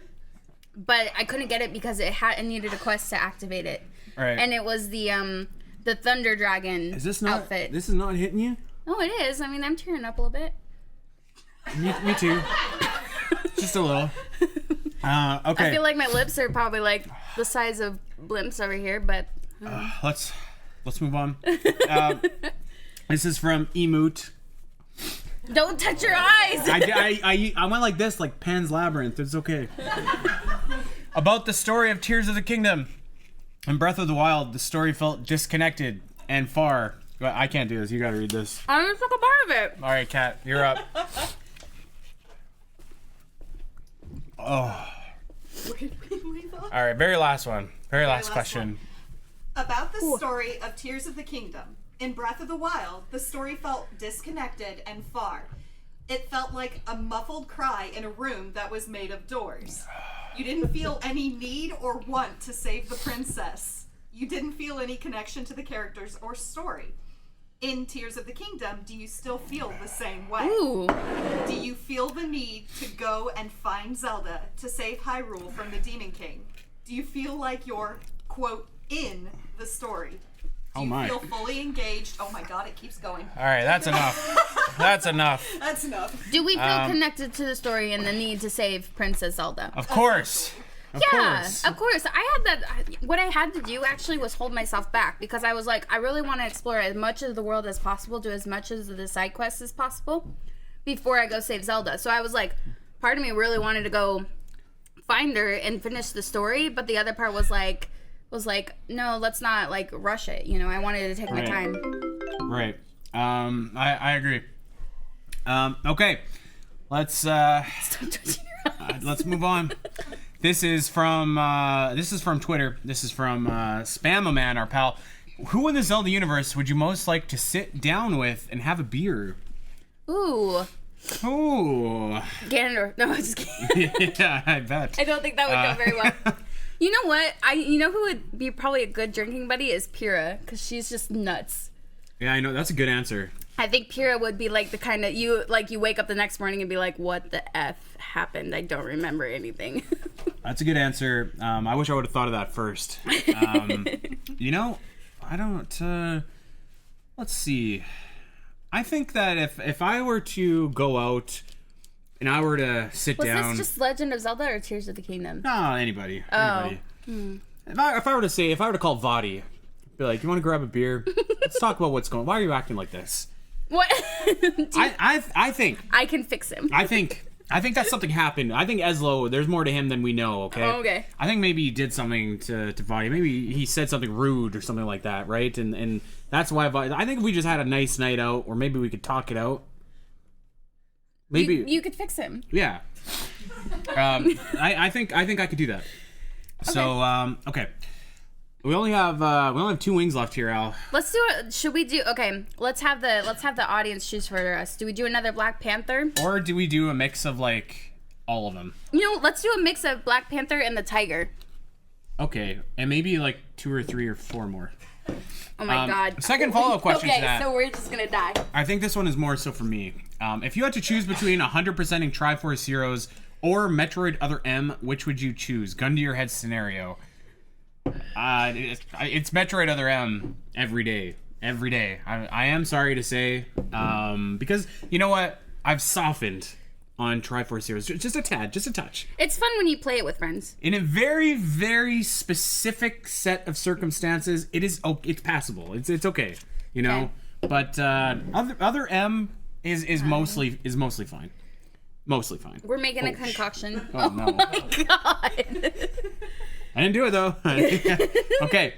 but I couldn't get it because it needed a quest to activate it. Right. And it was the Thunder Dragon outfit. This is not hitting you? Oh, it is. I mean, I'm tearing up a little bit. Me too. Just a little. Okay. I feel like my lips are probably like the size of blimps over here, but let's move on. This is from Emoot. Don't touch your eyes. I went like this, like Pan's Labyrinth. It's okay. About the story of Tears of the Kingdom. In Breath of the Wild, the story felt disconnected and far. I can't do this. You gotta read this. I only took a part of it. All right, Kat, you're up. Oh. Where did we leave off? All right, very last one. Very last question. About the story of Tears of the Kingdom. In Breath of the Wild, the story felt disconnected and far. It felt like a muffled cry in a room that was made of doors. You didn't feel any need or want to save the princess. You didn't feel any connection to the characters or story. In Tears of the Kingdom, do you still feel the same way? Ooh. Do you feel the need to go and find Zelda to save Hyrule from the Demon King? Do you feel like you're, quote, in the story? Do you feel fully engaged? Oh my god, it keeps going. All right, that's enough. That's enough. That's enough. Do we feel connected to the story and the need to save Princess Zelda? Of course. Of course. I had that. What I had to do actually was hold myself back because I was like, I really want to explore as much of the world as possible, do as much of the side quests as possible before I go save Zelda. So I was like, part of me really wanted to go find her and finish the story, but the other part was like, no, let's not like rush it. You know, I wanted to take my time. Right. I agree. Okay. Let's let's move on. This is from Twitter. This is from Spam-A-Man, our pal. Who in the Zelda universe would you most like to sit down with and have a beer? Ooh. Ganondorf. No, I'm just kidding. Yeah, I bet. I don't think that would go very well. You know what? You know who would be probably a good drinking buddy is Pyrrha, because she's just nuts. Yeah, I know. That's a good answer. I think Pyrrha would be like the kind of you wake up the next morning and be like, what the F happened? I don't remember anything. That's a good answer. I wish I would have thought of that first. You know, I don't, let's see. I think that if I were to go out and I were to sit Was down. this just Legend of Zelda or Tears of the Kingdom? No, anybody. Oh. Anybody. If I were to call Vadi, be like, you want to grab a beer? Let's talk about what's going. Why are you acting like this? What? I think I can fix him. I think that something happened. I think Eslo, there's more to him than we know, okay? Oh, okay. I think maybe he did something to Vadi. Maybe he said something rude or something like that, right? And that's why Vadi, I think if we just had a nice night out, or maybe we could talk it out. Maybe you could fix him. Yeah. I think I could do that. Okay. So, okay. We only have 2 wings left here, Al. Let's do it. Should we do? Okay, let's have the audience choose for us. Do we do another Black Panther, or do we do a mix of like all of them? Let's do a mix of Black Panther and the tiger. Okay, and maybe like 2 or 3 or 4 more. Oh my god. Second follow-up question to that. Okay, so we're just gonna die. I think this one is more so for me. If you had to choose between 100%ing Triforce Heroes or Metroid Other M, which would you choose? Gun to your head scenario. It's Metroid Other M every day. Every day. I am sorry to say, because you know what? I've softened on Triforce Heroes. Just a tad, just a touch. It's fun when you play it with friends. In a very, very specific set of circumstances, it's passable. It's okay, you know. Okay. But other M is mostly fine. Mostly fine. We're making a concoction. Oh no! Oh my god! I didn't do it though. Okay.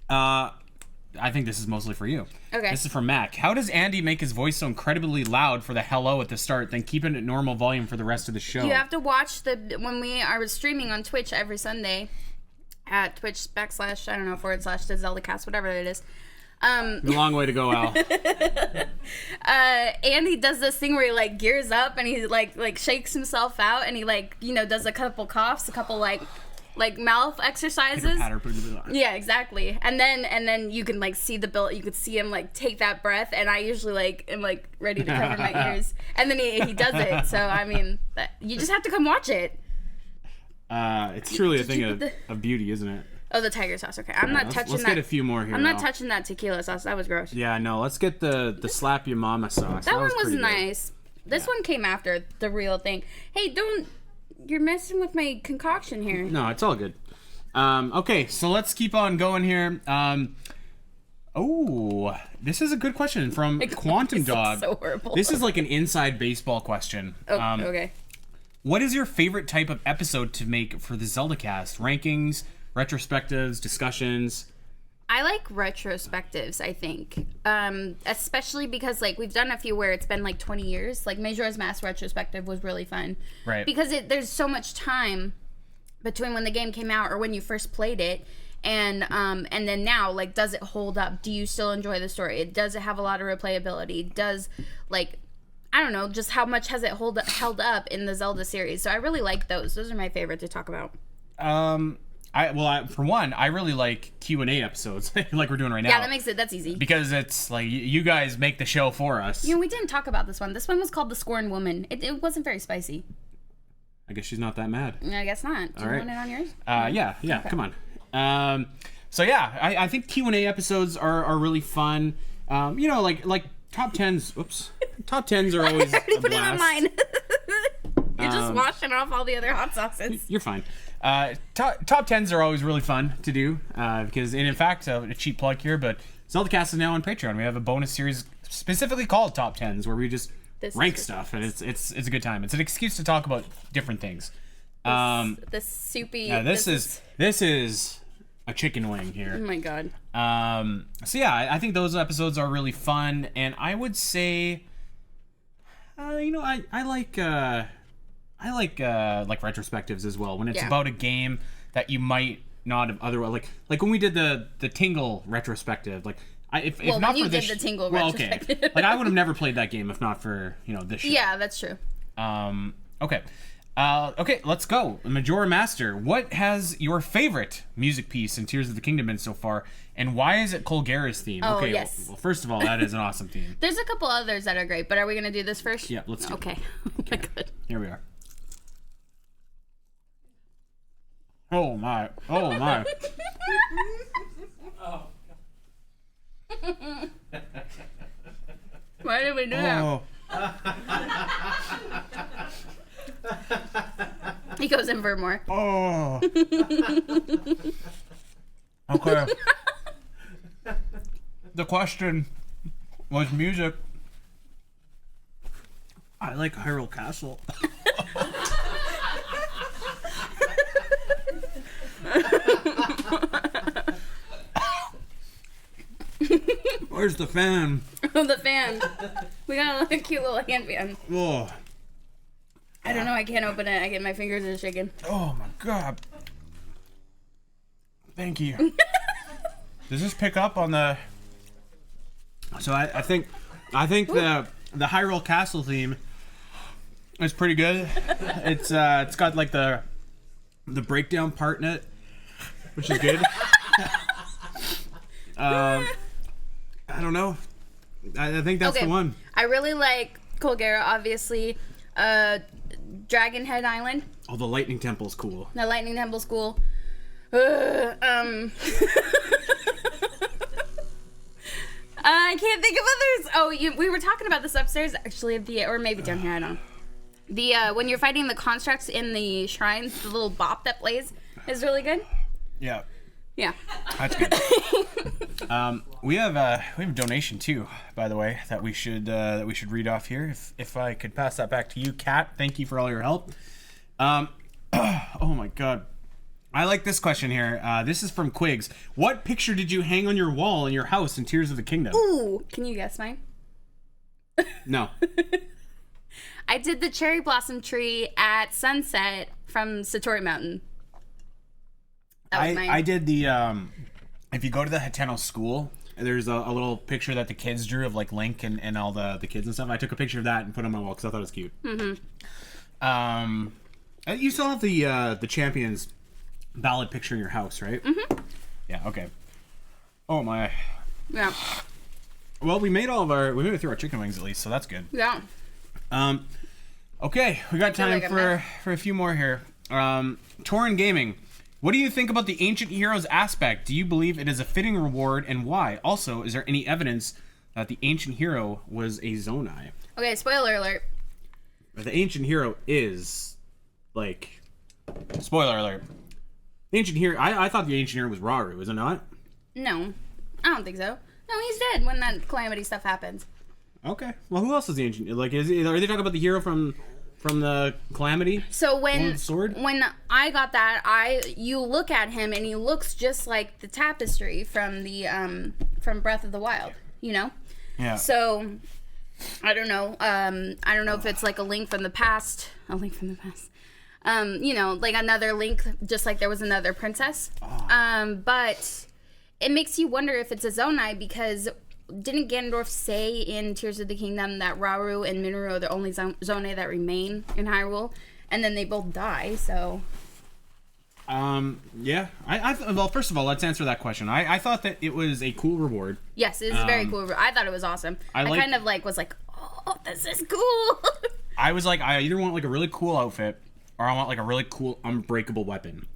I think this is mostly for you. Okay. This is from Mac. How does Andy make his voice so incredibly loud for the hello at the start, then keep it at normal volume for the rest of the show? You have to watch when we are streaming on Twitch every Sunday at Twitch / I don't know / the Zelda Cast, whatever it is. A long way to go, Al. Andy does this thing where he like gears up and he like shakes himself out and he does a couple coughs, a couple like mouth exercises. Yeah, exactly. And then you can like see the build. You could see him like take that breath, and I usually am ready to cover my ears. And then he does it. So I mean, you just have to come watch it. It's truly a thing of beauty, isn't it? Oh, the tiger sauce. Okay, I'm not touching that. Let's get a few more here. I'm not touching that tequila sauce. That was gross. Yeah, no. Let's get the slap your mama sauce. That one was nice. This one came after the real thing. Hey, you're messing with my concoction here. No, it's all good. Okay, so let's keep on going here. This is a good question from Quantum Dog. So horrible. This is like an inside baseball question. Oh, okay. What is your favorite type of episode to make for the Zelda Cast? Rankings, retrospectives, discussions? I like retrospectives, I think. Especially because we've done a few where it's been 20 years. Like Majora's Mask retrospective was really fun. Right. Because there's so much time between when the game came out or when you first played it and then now, does it hold up? Do you still enjoy the story? Does it have a lot of replayability? Does I don't know, just how much has it held up in the Zelda series? So I really like those. Those are my favorite to talk about. For one, I really like Q&A episodes like we're doing right now. Yeah, that's easy. Because it's you guys make the show for us. We didn't talk about this one. This one was called The Scorned Woman. It wasn't very spicy. I guess she's not that mad. I guess not. Do you want it on yours? Yeah, okay. Come on. I think Q&A episodes are really fun. Like top 10s. Oops. Top 10s are always I already put it on mine. You're just Um, washing off all the other hot sauces. You're fine. Top 10s are always really fun to do because, and in fact, a cheap plug here, but Zelda Cast is now on Patreon. We have a bonus series specifically called Top 10s where we just rank stuff, and it's a good time. It's an excuse to talk about different things. This soupy. Yeah, this is a chicken wing here. Oh my god. So yeah, I think those episodes are really fun, and I would say, I like retrospectives as well when it's about a game that you might not have otherwise like when we did the Tingle retrospective. If not for this, the Tingle retrospective. Okay. I would have never played that game if not for this show. Yeah, that's true. Okay. Okay, let's go. Majora Master, what has your favorite music piece in Tears of the Kingdom been so far, and why is it Colgara's theme? Oh, okay, yes. Well, first of all, that is an awesome theme. There's a couple others that are great, but are we going to do this first? Yeah, let's do it. Okay. Oh my god. Here we are. Oh my. Oh my. Why did we do that? Oh. He goes in for more. Oh. Okay. The question was music. I like Hyrule Castle. Where's the fan? Oh, the fan. We got a cute little hand fan. Oh. I don't know. I can't open it. My fingers are shaking. Oh my god. Thank you. Does this pick up on the? So I think the Hyrule Castle theme is pretty good. It's got like the breakdown part in it, which is good. I don't know. I think that's the one. I really like Colgera, obviously. Dragon Head Island. Oh, the Lightning Temple's cool. The Lightning Temple's cool. I can't think of others. Oh, we were talking about this upstairs, actually, or maybe down here, I don't know. When you're fighting the constructs in the shrines, the little bop that plays is really good. Yeah. Yeah. That's good. We have a donation too, by the way, that we should read off here. If I could pass that back to you, Kat. Thank you for all your help. Oh my god. I like this question here. This is from Quigs. What picture did you hang on your wall in your house in Tears of the Kingdom? Ooh, can you guess mine? No. I did the cherry blossom tree at sunset from Satori Mountain. That was mine. I did the if you go to the Hateno school, there's a little picture that the kids drew of like Link and all the kids and stuff. I took a picture of that and put it on my wall because I thought it was cute. Mm-hmm. You still have the Champions ballad picture in your house, right? Mm-hmm. Yeah. Okay. Oh my. Yeah. Well, we made it through our chicken wings at least, so that's good. Yeah. Okay, we got time for a few more here. Torin Gaming. What do you think about the Ancient Heroes aspect? Do you believe it is a fitting reward, and why? Also, is there any evidence that the Ancient Hero was a Zonai? Okay, spoiler alert. The Ancient Hero is, like... Spoiler alert. The Ancient Hero... I thought the Ancient Hero was Rauru, is it not? No, I don't think so. No, he's dead when that calamity stuff happens. Okay. Well, who else is the Ancient... Like, are they talking about the hero from the calamity? So when I got that, you look at him and he looks just like the tapestry from the from Breath of the Wild, you know? Yeah. So I don't know. I don't know if it's like a link from the past. A link from the past. You know, like another link, just like there was another princess. Oh. But it makes you wonder if it's a Zonai, because didn't Ganondorf say in Tears of the Kingdom that Rauru and Minoru are the only Zonai that remain in Hyrule, and then they both die, so... Yeah. Well, first of all, let's answer that question. I thought that it was a cool reward. Yes, it was a very cool reward. I thought it was awesome. I kind of was like, oh, this is cool. I was like, I either want like a really cool outfit, or I want like a really cool unbreakable weapon.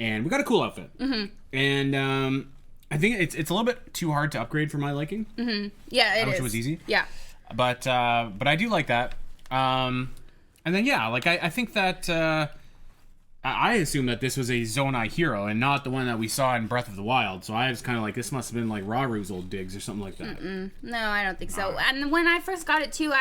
And we got a cool outfit. Mm-hmm. And, I think it's a little bit too hard to upgrade for my liking. Mm-hmm. Yeah, it is. Which was easy. Yeah. But I do like that. And then, yeah, like, I think that, I assume that this was a Zonai hero and not the one that we saw in Breath of the Wild. So I was kind of like, this must have been like Raru's old digs or something like that. No, I don't think so. And when I first got it too,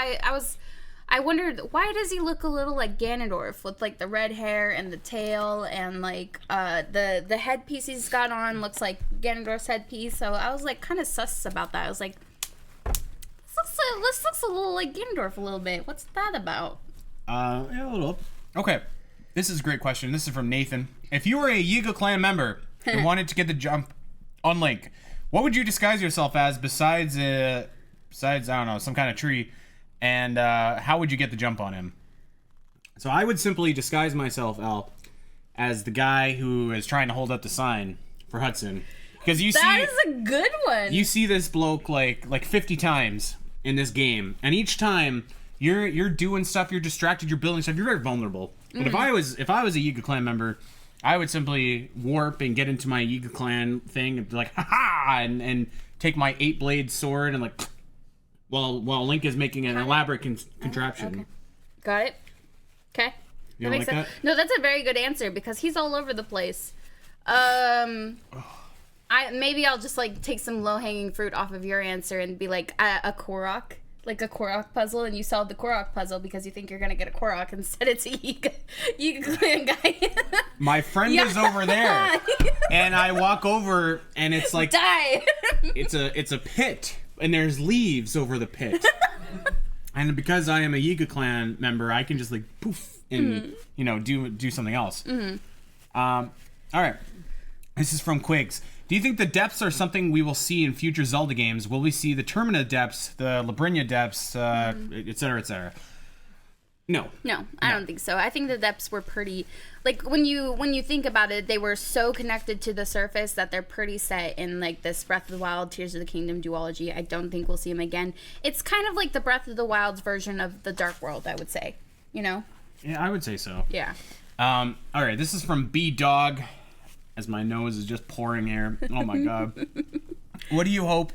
I wondered, why does he look a little like Ganondorf with like the red hair and the tail, and like the headpiece he's got on looks like Ganondorf's headpiece. So I was like kind of sus about that. I was like, this looks a little like Ganondorf a little bit. What's that about? Yeah, a little. Okay, this is a great question. This is from Nathan. If you were a Yiga clan member and wanted to get the jump on Link, what would you disguise yourself as besides I don't know, some kind of tree? And how would you get the jump on him? So I would simply disguise myself, Al, as the guy who is trying to hold up the sign for Hudson. Because that is a good one. You see this bloke like 50 times in this game, and each time you're doing stuff, you're distracted, you're building stuff, you're very vulnerable. But if I was a Yiga clan member, I would simply warp and get into my Yiga clan thing and be like, ha-ha, and take my 8-blade sword and like... While Link is making an elaborate contraption. Okay. Got it. Okay. You don't like that? No, that's a very good answer because he's all over the place. Maybe I'll just like take some low-hanging fruit off of your answer and be like a Korok. Like a Korok puzzle, and you solve the Korok puzzle because you think you're gonna get a Korok. Instead, it's a Yiga guy. My friend is over there, and I walk over, and it's like die. It's a pit, and there's leaves over the pit. And because I am a Yiga clan member, I can just like poof and do something else. All right, this is from Quigs. Do you think the depths are something we will see in future Zelda games? Will we see the Termina depths, the Labrinia depths, et cetera, et cetera? No, I don't think so. I think the depths were pretty, like when you think about it, they were so connected to the surface that they're pretty set in like this Breath of the Wild, Tears of the Kingdom duology. I don't think we'll see them again. It's kind of like the Breath of the Wild's version of the Dark World, I would say. Yeah, I would say so. Yeah. All right, this is from B Dog. As my nose is just pouring here. Oh my god. What do you hope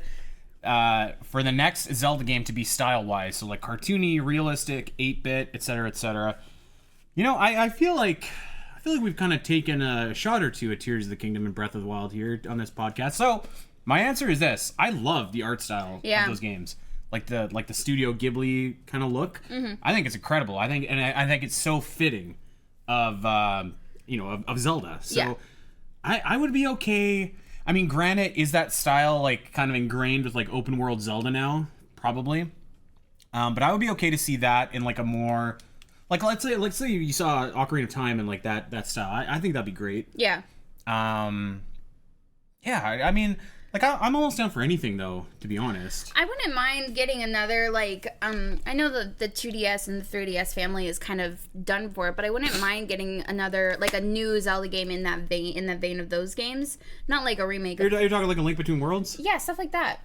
for the next Zelda game to be style-wise? So like cartoony, realistic, 8-bit, etc., etc. I feel like we've kind of taken a shot or two at Tears of the Kingdom and Breath of the Wild here on this podcast. So my answer is this: I love the art style of those games, like the Studio Ghibli kind of look. I think it's incredible. I think it's so fitting of of Zelda. So. Yeah. I would be okay. I mean, granted, is that style like kind of ingrained with like open world Zelda now? Probably. But I would be okay to see that in like a more like let's say you saw Ocarina of Time and like that style. I think that'd be great. Yeah. Yeah. I mean, like I'm almost down for anything though, to be honest. I wouldn't mind getting another like I know the 2DS and the 3DS family is kind of done for it, but I wouldn't mind getting another like a new Zelda game in that vein of those games, not like a remake. You're talking like a Link Between Worlds? Yeah, stuff like that.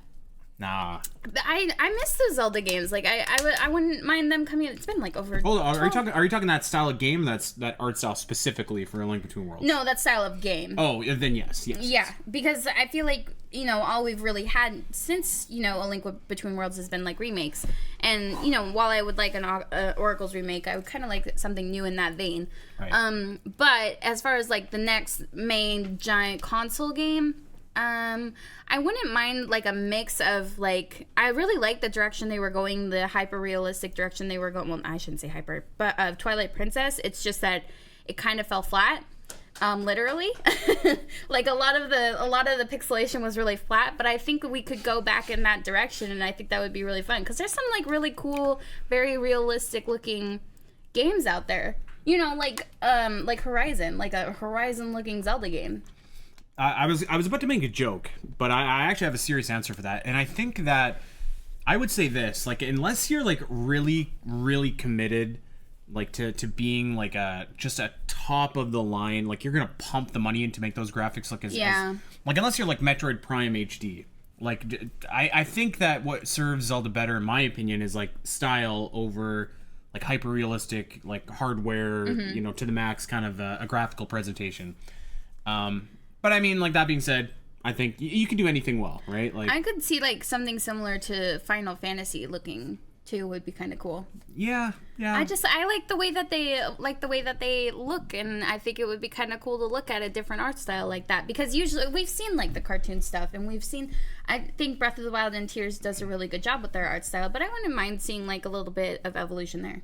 Nah. I miss the Zelda games. Like I wouldn't mind them coming. It's been like over. Hold on, are you talking that style of game? That art style specifically for A Link Between Worlds? No, that style of game. Oh, then yes. Yeah, because I feel like all we've really had since A Link Between Worlds has been like remakes, and while I would like an Oracle's remake, I would kind of like something new in that vein. Right. But as far as like the next main giant console game. I wouldn't mind like a mix of like I really like the direction they were going, the hyper realistic direction they were going. Well, I shouldn't say hyper, but Twilight Princess. It's just that it kind of fell flat, literally. Like a lot of the pixelation was really flat, but I think we could go back in that direction, and I think that would be really fun because there's some like really cool, very realistic looking games out there. Like Horizon, like a Horizon looking Zelda game. I was about to make a joke, but I actually have a serious answer for that. And I think that I would say this, like, unless you're like really, really committed, like to being like just a top of the line, like you're gonna pump the money in to make those graphics look as like unless you're like Metroid Prime HD. Like I think that what serves Zelda better, in my opinion, is like style over like hyper realistic, like hardware, to the max kind of a graphical presentation. But I mean, like that being said, I think you can do anything well, right? Like I could see like something similar to Final Fantasy looking too would be kind of cool. Yeah. I like the way that they look, and I think it would be kind of cool to look at a different art style like that because usually we've seen like the cartoon stuff, and I think Breath of the Wild and Tears does a really good job with their art style, but I wouldn't mind seeing like a little bit of evolution there.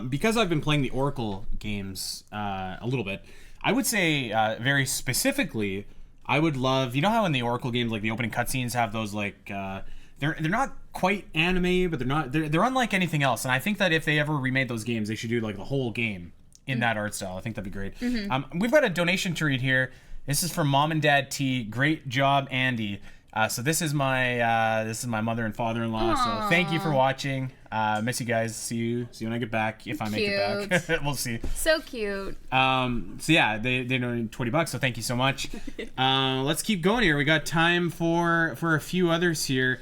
Because I've been playing the Oracle games a little bit. I would say very specifically, I would love, how in the Oracle games, like the opening cutscenes have those like they're not quite anime, but they're unlike anything else. And I think that if they ever remade those games, they should do like the whole game in that art style. I think that'd be great. We've got a donation to read here. This is from Mom and Dad T. Great job, Andy. So this is my mother and father-in-law. Aww. So thank you for watching. Miss you guys. See you when I get back. If I make it back, we'll see. So cute. So yeah, they donated $20. So thank you so much. Let's keep going here. We got time for a few others here.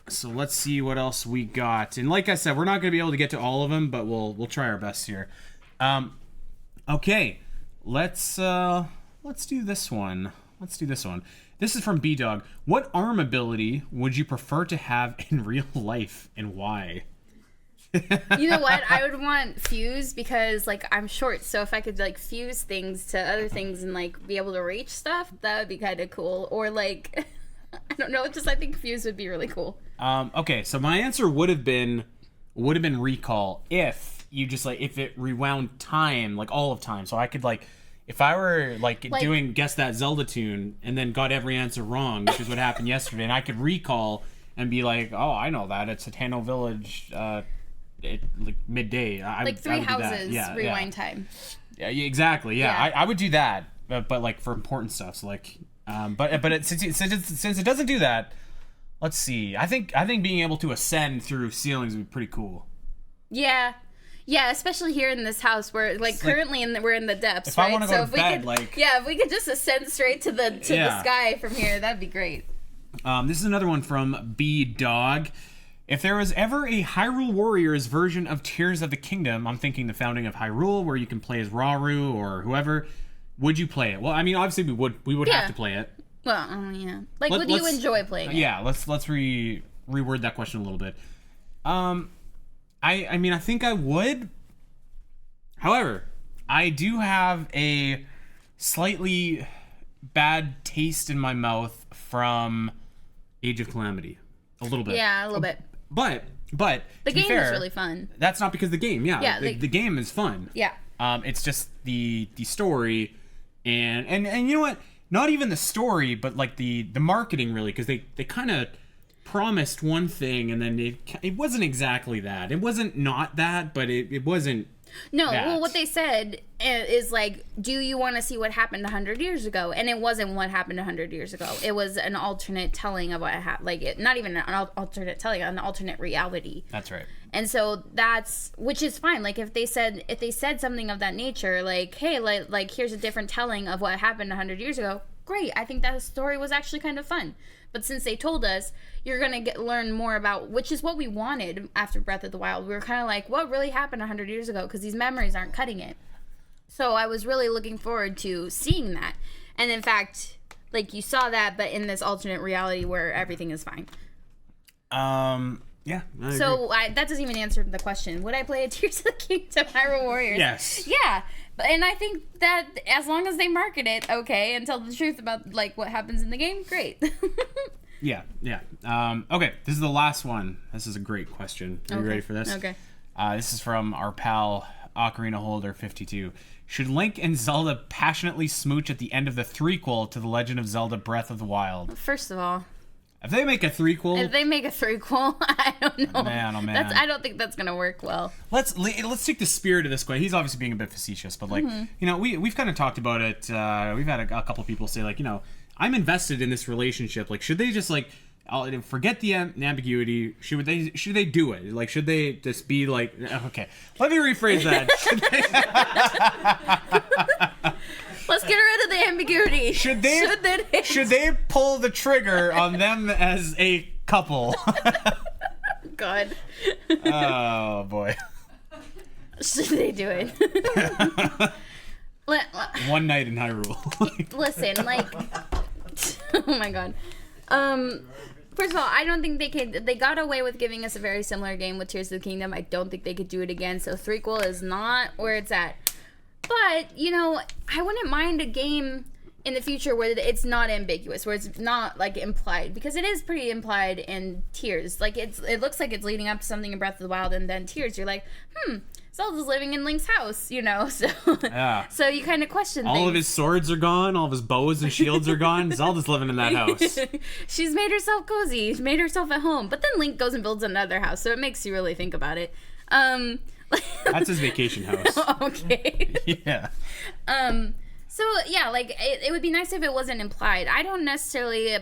So let's see what else we got. And like I said, we're not going to be able to get to all of them, but we'll try our best here. Okay, let's do this one. This is from B-Dog. What arm ability would you prefer to have in real life, and why? You know what? I would want fuse because like I'm short, so if I could like fuse things to other things and like be able to reach stuff, that would be kind of cool. Or like I don't know, just I think fuse would be really cool. Okay, so my answer would have been recall if you just like if it rewound time, like all of time, so I could like if I were like doing guess that Zelda tune and then got every answer wrong, which is what happened yesterday, and I could recall and be like, oh, I know that it's at Hano Village, like midday. Like three houses, rewind time. Yeah, exactly. Yeah, I would do that, but like for important stuff. So like, since it doesn't do that, let's see. I think being able to ascend through ceilings would be pretty cool. Yeah. Yeah, especially here in this house where, like, currently we're in the depths, if right? I want to go to bed, if we could just ascend straight to the sky from here, that'd be great. This is another one from B Dog. If there was ever a Hyrule Warriors version of Tears of the Kingdom, I'm thinking the founding of Hyrule, where you can play as Rauru or whoever, would you play it? Well, I mean, obviously we would have to play it. Well, yeah. Like, would you enjoy playing it? Yeah, let's reword that question a little bit. I mean, I think I would. However, I do have a slightly bad taste in my mouth from Age of Calamity. A little bit. Yeah, a little bit. But the game is really fun. That's not because of the game. Yeah, the game is fun. Yeah. It's just the story and you know what? Not even the story, but like the marketing really, because they kind of promised one thing and then it wasn't exactly that. It wasn't not that, but it wasn't. No, that. well, what they said is like, do you want to see what happened 100 years ago? And it wasn't what happened 100 years ago. It was an alternate telling of what happened. Like, not even an alternate telling, an alternate reality. That's right. And so which is fine. Like, if they said something of that nature, like, hey, like here's a different telling of what happened 100 years ago, great. I think that story was actually kind of fun. But since they told us, you're going to learn more about, which is what we wanted after Breath of the Wild. We were kind of like, what really happened 100 years ago? Because these memories aren't cutting it. So I was really looking forward to seeing that. And in fact, like, you saw that, but in this alternate reality where everything is fine. Yeah. So that doesn't even answer the question. Would I play a Tears of the Kingdom Hyrule Warriors? Yes. Yeah. And I think that as long as they market it okay and tell the truth about like what happens in the game, great. Yeah. Okay, this is the last one. This is a great question. Are you ready for this? Okay. This is from our pal Ocarina Holder 52. Should Link and Zelda passionately smooch at the end of the threequel to The Legend of Zelda Breath of the Wild? First of all, if they make a threequel, I don't know. Man, oh man. I don't think that's gonna work well. Let's take the spirit of this question. He's obviously being a bit facetious, but like, you know, we've kind of talked about it. We've had a couple people say like, you know, I'm invested in this relationship. Like, should they just like forget the ambiguity? Should they do it? Like, should they just be like, okay, let me rephrase that. Let's get rid of the ambiguity. Should they pull the trigger on them as a couple? God. Oh boy. Should they do it? One night in Hyrule. Listen, like, oh my God. First of all, I don't think they could. They got away with giving us a very similar game with Tears of the Kingdom. I don't think they could do it again. So threequel is not where it's at. But, you know, I wouldn't mind a game in the future where it's not ambiguous, where it's not, like, implied. Because it is pretty implied in Tears. Like, it looks like it's leading up to something in Breath of the Wild, and then Tears, you're like, Zelda's living in Link's house, you know? So, yeah. So you kind of question all things. of his swords are gone, all of his bows and shields are gone. Zelda's living in that house. She's made herself cozy. She's made herself at home. But then Link goes and builds another house, so it makes you really think about it. That's his vacation house. Okay. Yeah. So yeah, like it would be nice if it wasn't implied. I don't necessarily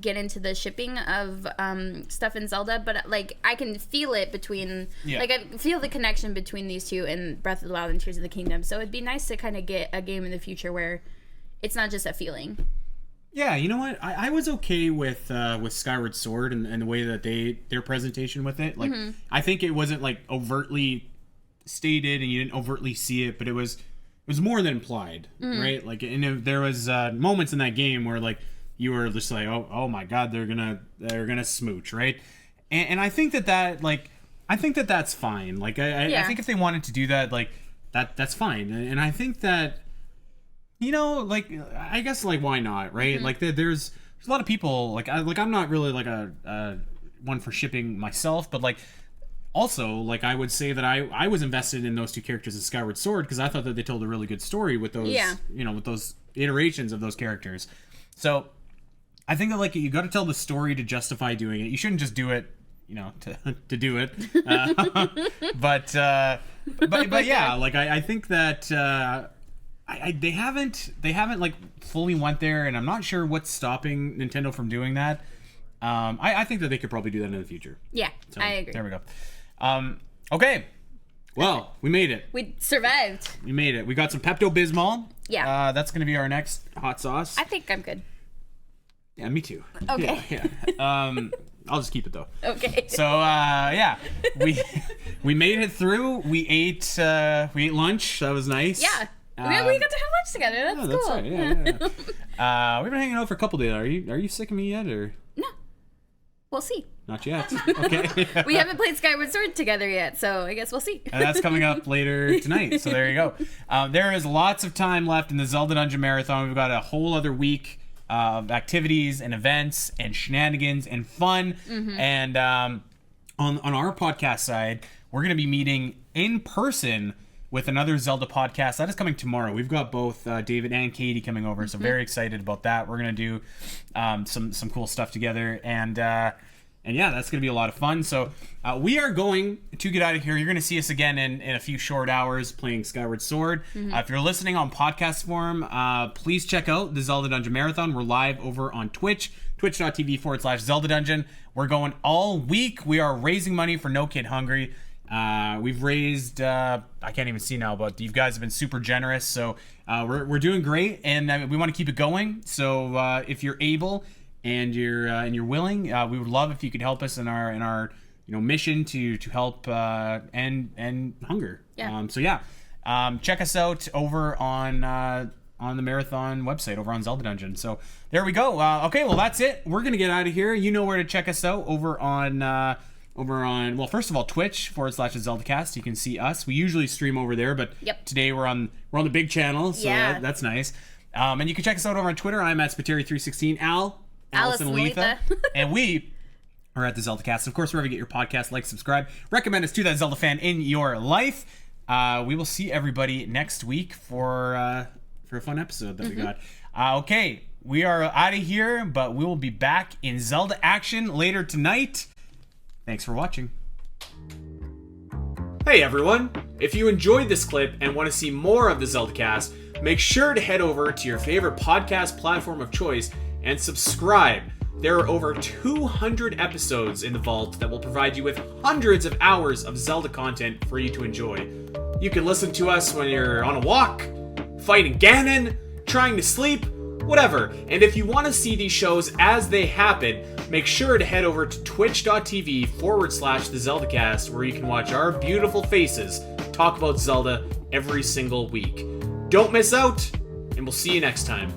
get into the shipping of stuff in Zelda, but like I can feel it between like I feel the connection between these two in Breath of the Wild and Tears of the Kingdom. So it'd be nice to kind of get a game in the future where it's not just a feeling. Yeah, you know what? I was okay with Skyward Sword and the way that their presentation with it. Like, I think it wasn't like overtly stated and you didn't overtly see it, but it was more than implied, right? Like, and there was moments in that game where like you were just like, oh my God, they're gonna smooch, right? And I think that like I think that that's fine. Like, I think if they wanted to do that, like, that's fine. And I think that, like, I guess, like, why not, right? Like, there's a lot of people, like, I'm not really, like, a one for shipping myself, but, like, also, like, I would say that I was invested in those two characters in Skyward Sword because I thought that they told a really good story with those, with those iterations of those characters. So, I think that, like, you got to tell the story to justify doing it. You shouldn't just do it, to do it. But yeah, like, I think that they haven't like fully went there, and I'm not sure what's stopping Nintendo from doing that. I think that they could probably do that in the future. Yeah, so, I agree. There we go. Okay. Well, we made it. We survived. We made it. We got some Pepto-Bismol. Yeah. That's going to be our next hot sauce. I think I'm good. Yeah, me too. Okay. Yeah. I'll just keep it though. Okay. So we made it through. We ate lunch. That was nice. Yeah. We got to have lunch together. That's cool. That's right. Yeah. We've been hanging out for a couple days. Are you sick of me yet, or? No. We'll see. Not yet. Okay. We haven't played Skyward Sword together yet, so I guess we'll see. And that's coming up later tonight. So there you go. There is lots of time left in the Zelda Dungeon Marathon. We've got a whole other week of activities and events and shenanigans and fun. And on our podcast side, we're going to be meeting in person with another Zelda podcast. That is coming tomorrow. We've got both David and Katie coming over, so very excited about that. We're going to do some cool stuff together. And yeah, that's going to be a lot of fun. So we are going to get out of here. You're going to see us again in a few short hours playing Skyward Sword. If you're listening on podcast form, please check out the Zelda Dungeon Marathon. We're live over on Twitch, twitch.tv/Zelda Dungeon. We're going all week. We are raising money for No Kid Hungry. We've raised, I can't even see now, but you guys have been super generous. So we're doing great, and we want to keep it going. So if you're able and you're willing, we would love if you could help us in our mission to help end hunger. Yeah. So yeah, check us out over on the Marathon website over on Zelda Dungeon. So there we go. Okay, well that's it. We're gonna get out of here. You know where to check us out over on well, first of all, Twitch/Zelda Cast. You can see us. We usually stream over there, but today we're on the big channel, so that's nice. And you can check us out over on Twitter. I'm at Spiteri316. Allison Letha. And we are at the Zelda Cast. Of course, wherever you get your podcast, like, subscribe, recommend us to that Zelda fan in your life. We will see everybody next week for a fun episode that we got. Okay, we are out of here, but we will be back in Zelda action later tonight. Thanks for watching. Hey everyone! If you enjoyed this clip and want to see more of the Zelda Cast, make sure to head over to your favorite podcast platform of choice and subscribe. There are over 200 episodes in the vault that will provide you with hundreds of hours of Zelda content for you to enjoy. You can listen to us when you're on a walk, fighting Ganon, trying to sleep, whatever. And if you want to see these shows as they happen, make sure to head over to twitch.tv/the Zelda Cast, where you can watch our beautiful faces talk about Zelda every single week. Don't miss out, and we'll see you next time.